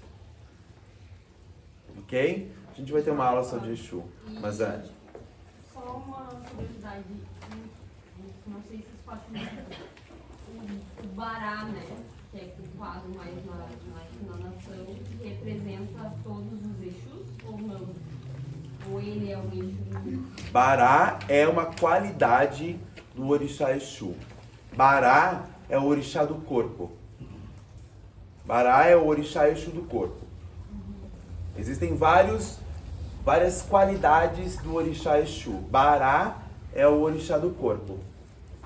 Ok? A gente vai ter uma aula só de Exu. Mas Só uma curiosidade, não sei se vocês podem o Bará, né? Que é cultuado mais na nação, representa todos os Exus ou não? Ou ele é um eixo? Bará é uma qualidade do orixá Exu. Bará é o orixá do corpo. Bará é o orixá Exu do corpo. Existem várias qualidades do orixá Exu. Bará é o orixá do corpo.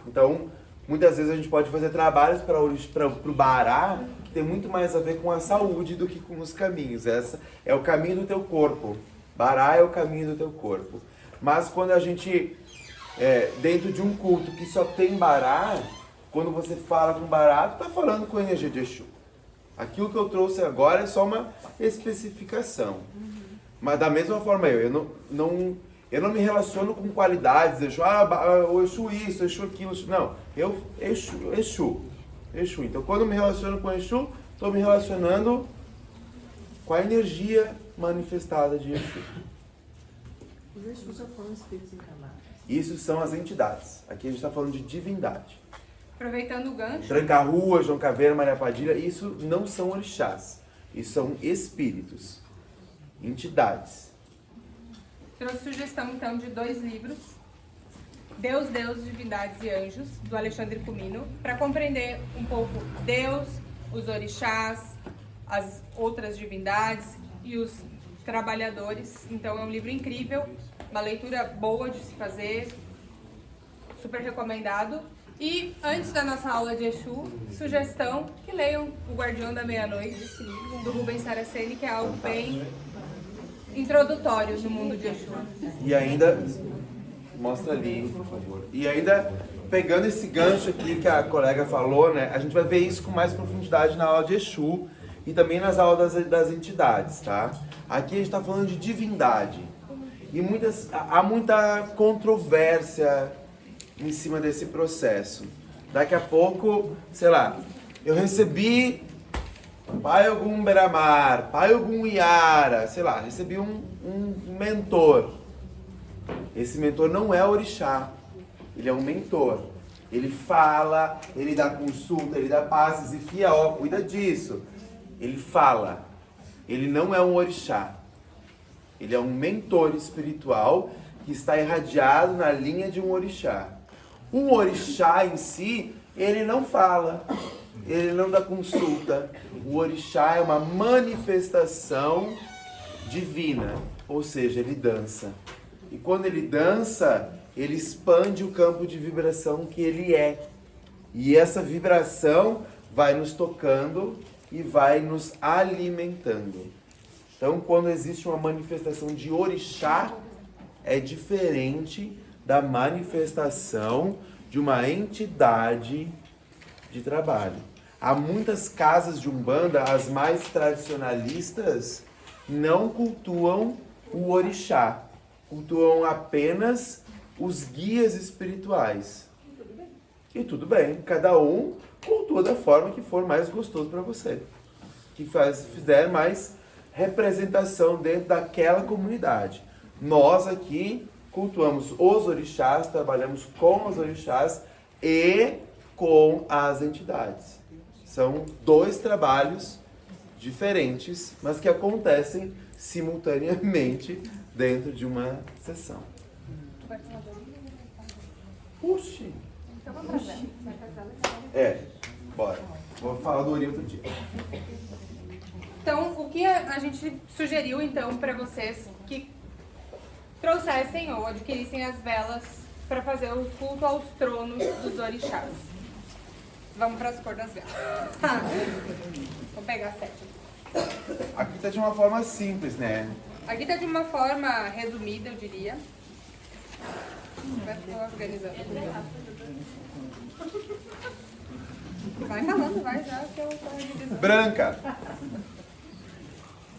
Então, muitas vezes a gente pode fazer trabalhos para o Bará que tem muito mais a ver com a saúde do que com os caminhos. Essa é o caminho do teu corpo. Bará é o caminho do teu corpo. Mas quando a gente, dentro de um culto que só tem Bará, quando você fala com Bará, tu está falando com a energia de Exu. Aquilo que eu trouxe agora é só uma especificação. Mas da mesma forma eu não me relaciono com qualidades, Exu, o Exu isso, Exu aquilo, Exu, não. Exu. Então quando eu me relaciono com Exu, estou me relacionando com a energia manifestada de Exu. Os Exus já foram espíritos encarnados. Isso são as entidades. Aqui a gente está falando de divindade. Aproveitando o gancho. Tranca-Rua, João Caveira, Maria Padilha, isso não são orixás. Isso são espíritos, entidades. Trouxe sugestão, então, de 2 livros. Deus, Divindades e Anjos, do Alexandre Comino, para compreender um pouco Deus, os orixás, as outras divindades e os trabalhadores. Então é um livro incrível, uma leitura boa de se fazer, super recomendado. E antes da nossa aula de Exu, sugestão que leiam O Guardião da Meia-Noite, do Rubens Saraceni, que é algo bem introdutório no mundo de Exu. E ainda, mostra ali, por favor. E ainda, pegando esse gancho aqui que a colega falou, né? A gente vai ver isso com mais profundidade na aula de Exu e também nas aulas das entidades, tá? Aqui a gente está falando de divindade. E há muita controvérsia em cima desse processo. Daqui a pouco, sei lá, eu recebi Pai Ogum Beramar, Pai Ogum Iara, sei lá, recebi um mentor. Esse mentor não é orixá, ele é um mentor. Ele fala, ele dá consulta, ele dá passes e fia, cuida disso. Ele fala, ele não é um orixá. Ele é um mentor espiritual que está irradiado na linha de um orixá. Um orixá em si, ele não fala, ele não dá consulta. O orixá é uma manifestação divina, ou seja, ele dança. E quando ele dança, ele expande o campo de vibração que ele é. E essa vibração vai nos tocando e vai nos alimentando. Então, quando existe uma manifestação de orixá, é diferente da manifestação de uma entidade de trabalho. Há muitas casas de Umbanda, as mais tradicionalistas, não cultuam o orixá, cultuam apenas os guias espirituais. E tudo bem, cada um cultua da forma que for mais gostoso para você, que fizer mais representação dentro daquela comunidade. Nós aqui cultuamos os orixás, trabalhamos com os orixás e com as entidades. São 2 trabalhos diferentes, mas que acontecem simultaneamente dentro de uma sessão. Puxa! Então vamos pra Zé. Bora. Vou falar do Ori outro dia. Então, o que a gente sugeriu, então, para vocês que trouxessem ou adquirissem as velas para fazer o culto aos tronos dos orixás. Vamos para as cores das velas. Vou pegar 7. Aqui está de uma forma simples, né? Aqui está de uma forma resumida, eu diria. Vai organizando. Vai falando, vai já que eu estou organizando. Branca.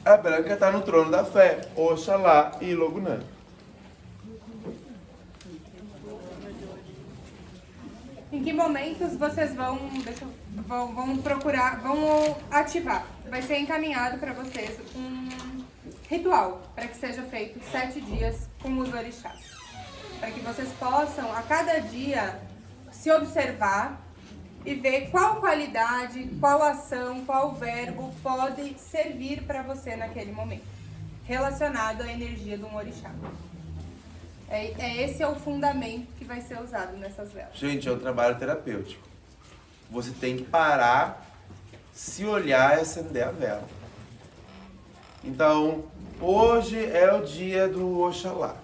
A branca está no trono da fé. Oxalá e Logunã. Em que momentos vocês vão procurar, vão ativar? Vai ser encaminhado para vocês um ritual para que seja feito 7 dias com os orixás. Para que vocês possam, a cada dia, se observar e ver qual qualidade, qual ação, qual verbo pode servir para você naquele momento. relacionado à energia de um orixá. Esse é o fundamento que vai ser usado nessas velas. Gente, é um trabalho terapêutico. Você tem que parar, se olhar e acender a vela. Então, hoje é o dia do Oxalá.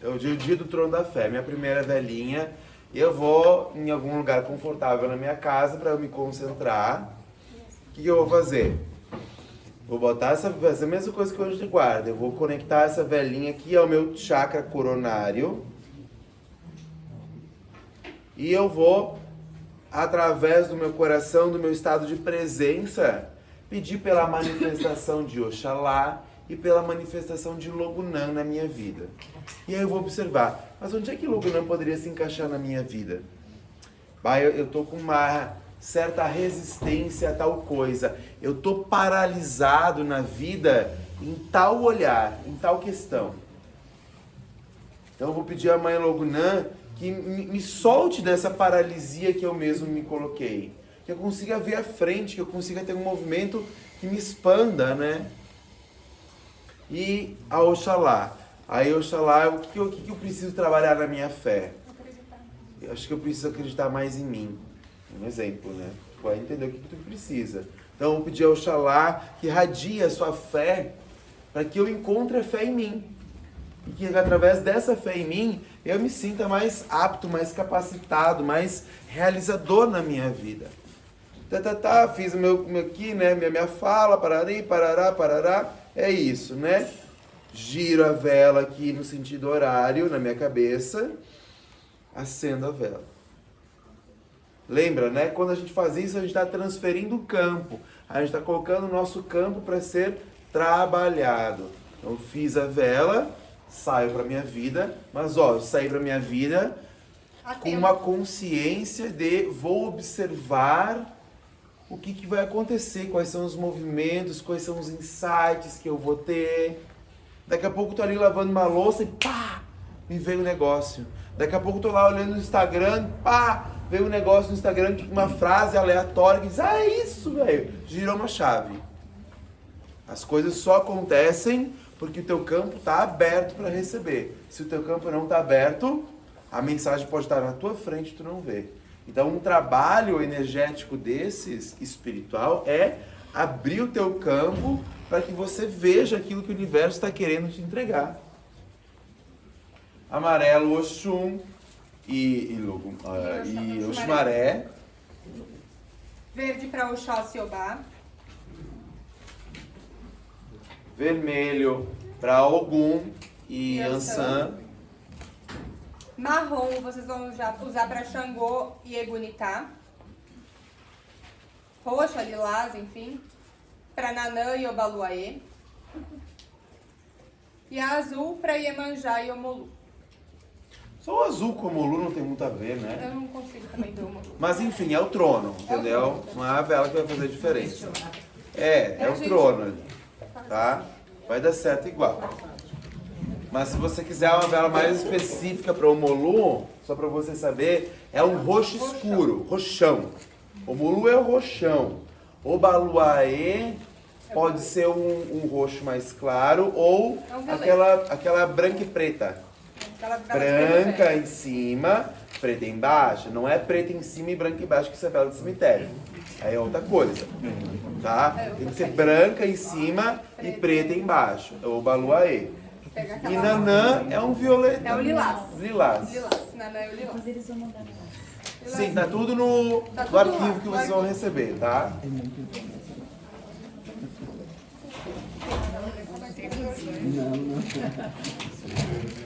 É o dia do Trono da Fé. Minha primeira velinha. Eu vou em algum lugar confortável na minha casa para eu me concentrar. O que eu vou fazer? Vou botar essa mesma coisa que o anjo de guarda. Eu vou conectar essa velinha aqui ao meu chakra coronário. E eu vou, através do meu coração, do meu estado de presença, pedir pela manifestação de Oxalá e pela manifestação de Logunã na minha vida. E aí eu vou observar, mas onde é que Logunã poderia se encaixar na minha vida? Eu tô com uma certa resistência a tal coisa. Eu tô paralisado na vida em tal olhar, em tal questão. Então eu vou pedir à Mãe Logunã que me solte dessa paralisia que eu mesmo me coloquei. Que eu consiga ver a frente, que eu consiga ter um movimento que me expanda, né? E a Oxalá. Aí Oxalá, o que eu preciso trabalhar na minha fé? Eu acho que eu preciso acreditar mais em mim. Um exemplo, né? Pode entender o que tu precisa. Então eu vou pedir a Oxalá que irradie a sua fé para que eu encontre a fé em mim. E que através dessa fé em mim, eu me sinta mais apto, mais capacitado, mais realizador na minha vida. Fiz o meu aqui, né? Minha fala, parará. É isso, né? Giro a vela aqui no sentido horário, na minha cabeça. Acendo a vela. Lembra, né? Quando a gente faz isso, a gente está transferindo o campo. A gente está colocando o nosso campo para ser trabalhado. Então, fiz a vela, saio para minha vida. Mas, ó, eu saí para minha vida com uma consciência de vou observar o que vai acontecer, quais são os movimentos, quais são os insights que eu vou ter. Daqui a pouco eu tô ali lavando uma louça e pá, me veio um negócio. Daqui a pouco eu tô lá olhando no Instagram, pá, veio um negócio no Instagram, uma frase aleatória que diz, é isso, velho. Girou uma chave. As coisas só acontecem porque o teu campo tá aberto para receber. Se o teu campo não tá aberto, a mensagem pode estar na tua frente e tu não vê. Então, um trabalho energético desses, espiritual, é abrir o teu campo para que você veja aquilo que o universo está querendo te entregar. Amarelo, Oxum e Oxumaré. Verde para Oxóssi-Obá. Vermelho para Ogum e Ansan. Marrom vocês vão usar para Xangô e Egunitá. Roxa, lilás, enfim, para Nanã e Obaluaê. E a azul para Iemanjá e Omolu. Só o azul com o Omolu não tem muito a ver, né? Eu não consigo também ver o Omolu. Mas enfim, é o trono, entendeu? Não é a vela que vai fazer diferença. É o trono ali, tá? Vai dar certo igual. Mas se você quiser uma vela mais específica para o Omolu, só para você saber, é um roxo escuro, roxão. Omolu é o roxão. Obaluaê pode ser um roxo mais claro ou aquela branca e preta. Branca em cima, preta embaixo. Não é preta em cima e branca embaixo que isso é vela de cemitério. Aí é outra coisa, tá? Tem que ser branca em cima e preta embaixo. É o Obaluaê. E Nanã é um violeta. É o lilás. Lilás. Nanã é o lilás. Mas eles vão mandar pra lá. Sim, tá tudo no arquivo que vocês vão receber, tá?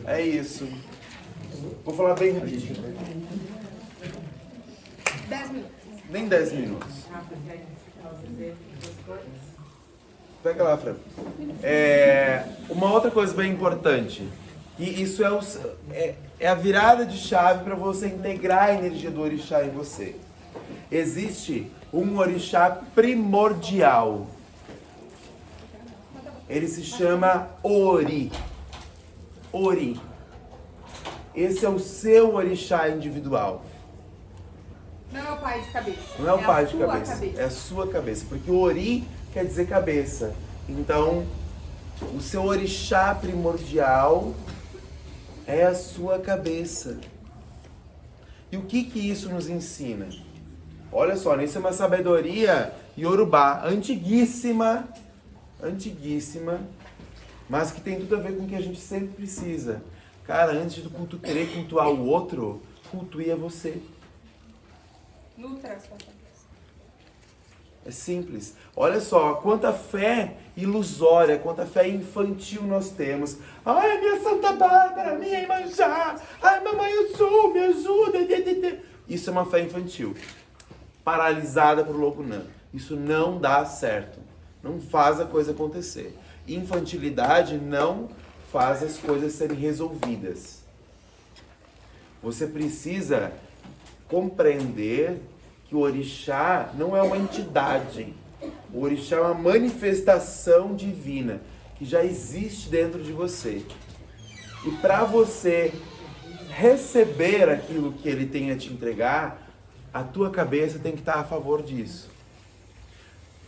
É isso. Vou falar bem rapidinho. 10 minutos. Nem 10 minutos. Pega lá, Fran. Uma outra coisa bem importante. E isso é a virada de chave para você integrar a energia do orixá em você. Existe um orixá primordial. Ele se chama Ori. Ori. Esse é o seu orixá individual. Não é o pai de cabeça. Não é o pai de cabeça. É a sua cabeça. Porque o Ori quer dizer cabeça. Então, O seu orixá primordial é a sua cabeça. E o que isso nos ensina? Olha só, isso é uma sabedoria iorubá, antiguíssima, mas que tem tudo a ver com o que a gente sempre precisa. Cara, antes de querer cultuar o outro, cultue a você. Nutra a sua cabeça. É simples. Olha só, quanta fé ilusória, quanta fé infantil nós temos. Ai, minha Santa Bárbara, minha Iemanjá, ai, mamãe, eu sou, me ajuda. Isso é uma fé infantil, paralisada por Lopunã. Isso não dá certo. Não faz a coisa acontecer. Infantilidade não faz as coisas serem resolvidas. Você precisa compreender que o orixá não é uma entidade. O orixá é uma manifestação divina que já existe dentro de você. E para você receber aquilo que ele tem a te entregar, a tua cabeça tem que estar a favor disso.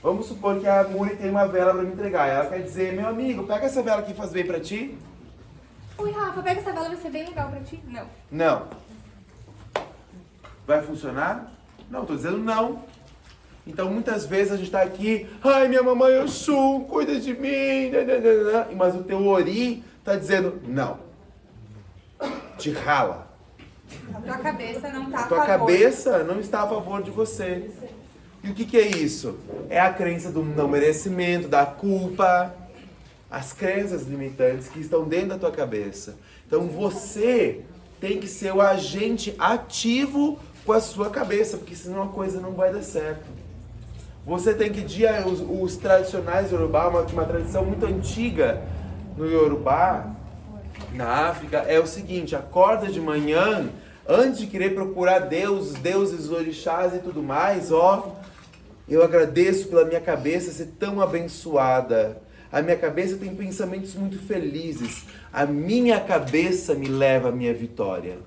Vamos supor que a Muri tem uma vela para me entregar. Ela quer dizer, meu amigo, pega essa vela que faz bem para ti. Oi, Rafa, pega essa vela, vai ser bem legal pra ti? Não. Não. Vai funcionar? Não, tô dizendo não. Então, muitas vezes a gente tá aqui, ai, minha mamãe Oxum, cuida de mim, mas o teu ori tá dizendo não. Te rala. A tua cabeça não tá a A tua favor. cabeça não está a favor de você. E o que é isso? É a crença do não merecimento, da culpa, as crenças limitantes que estão dentro da tua cabeça. Então, você tem que ser o agente ativo com a sua cabeça, porque senão a coisa não vai dar certo. Você tem que os tradicionais Yorubá, uma tradição muito antiga no Yorubá, na África, é o seguinte: acorda de manhã, antes de querer procurar deuses, orixás e tudo mais, eu agradeço pela minha cabeça ser tão abençoada. A minha cabeça tem pensamentos muito felizes. A minha cabeça me leva à minha vitória.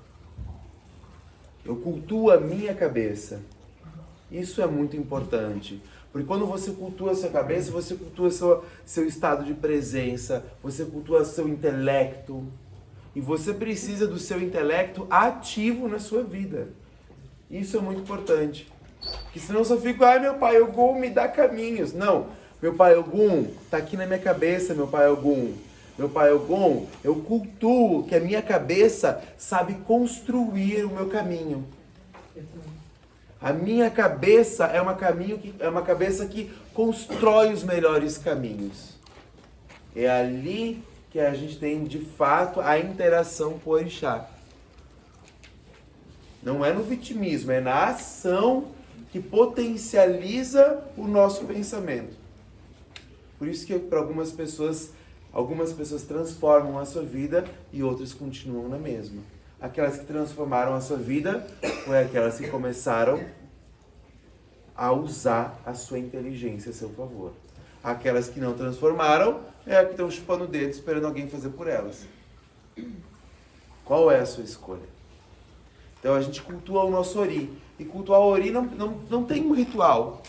Eu cultuo a minha cabeça. Isso é muito importante. Porque quando você cultua a sua cabeça, você cultua seu estado de presença, você cultua seu intelecto. E você precisa do seu intelecto ativo na sua vida. Isso é muito importante. Porque senão eu só fico, ai, meu pai Ogum me dá caminhos. Não, meu pai Ogum tá aqui na minha cabeça, meu pai Ogum. Meu pai Ogum, eu cultuo que a minha cabeça sabe construir o meu caminho. A minha cabeça é uma cabeça que constrói os melhores caminhos. É ali que a gente tem, de fato, a interação com o orixá. Não é no vitimismo, é na ação que potencializa o nosso pensamento. Por isso que para algumas pessoas transformam a sua vida e outras continuam na mesma. Aquelas que transformaram a sua vida foi aquelas que começaram a usar a sua inteligência a seu favor. Aquelas que não transformaram é as que estão chupando o dedo esperando alguém fazer por elas. Qual é a sua escolha? Então a gente cultua o nosso ori. E cultuar o ori não tem um ritual.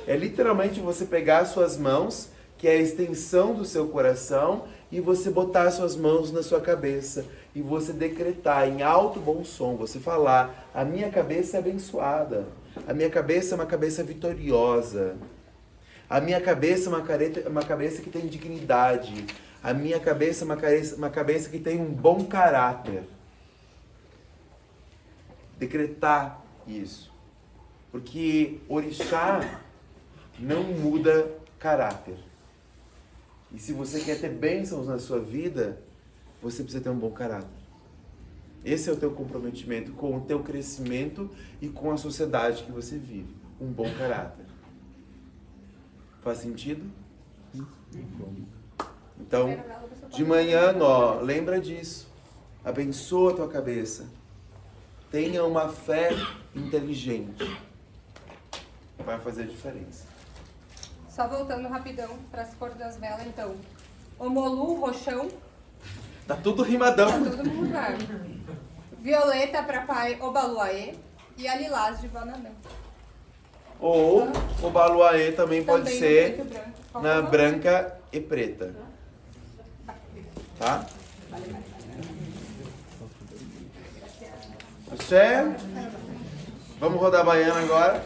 É literalmente você pegar as suas mãos, que é a extensão do seu coração, e você botar as suas mãos na sua cabeça. E você decretar em alto bom som, você falar, a minha cabeça é abençoada. A minha cabeça é uma cabeça vitoriosa. A minha cabeça é uma cabeça que tem dignidade. A minha cabeça é uma cabeça que tem um bom caráter. Decretar isso. Porque orixá não muda caráter. E se você quer ter bênçãos na sua vida, você precisa ter um bom caráter. Esse é o teu comprometimento com o teu crescimento e com a sociedade que você vive. Um bom caráter. Faz sentido? Então, de manhã, lembra disso. Abençoa a tua cabeça. Tenha uma fé inteligente. Vai fazer a diferença. Só voltando rapidão para as cores das velas, então. Omolu, roxão. Tá tudo rimadão. Tá tudo no lugar. Violeta para pai Obaluaê. E a lilás de Bananã. Ou o baluaê também pode Também ser no preto e branco. na branca e preta. Tá? Axé. Vamos rodar a baiana agora?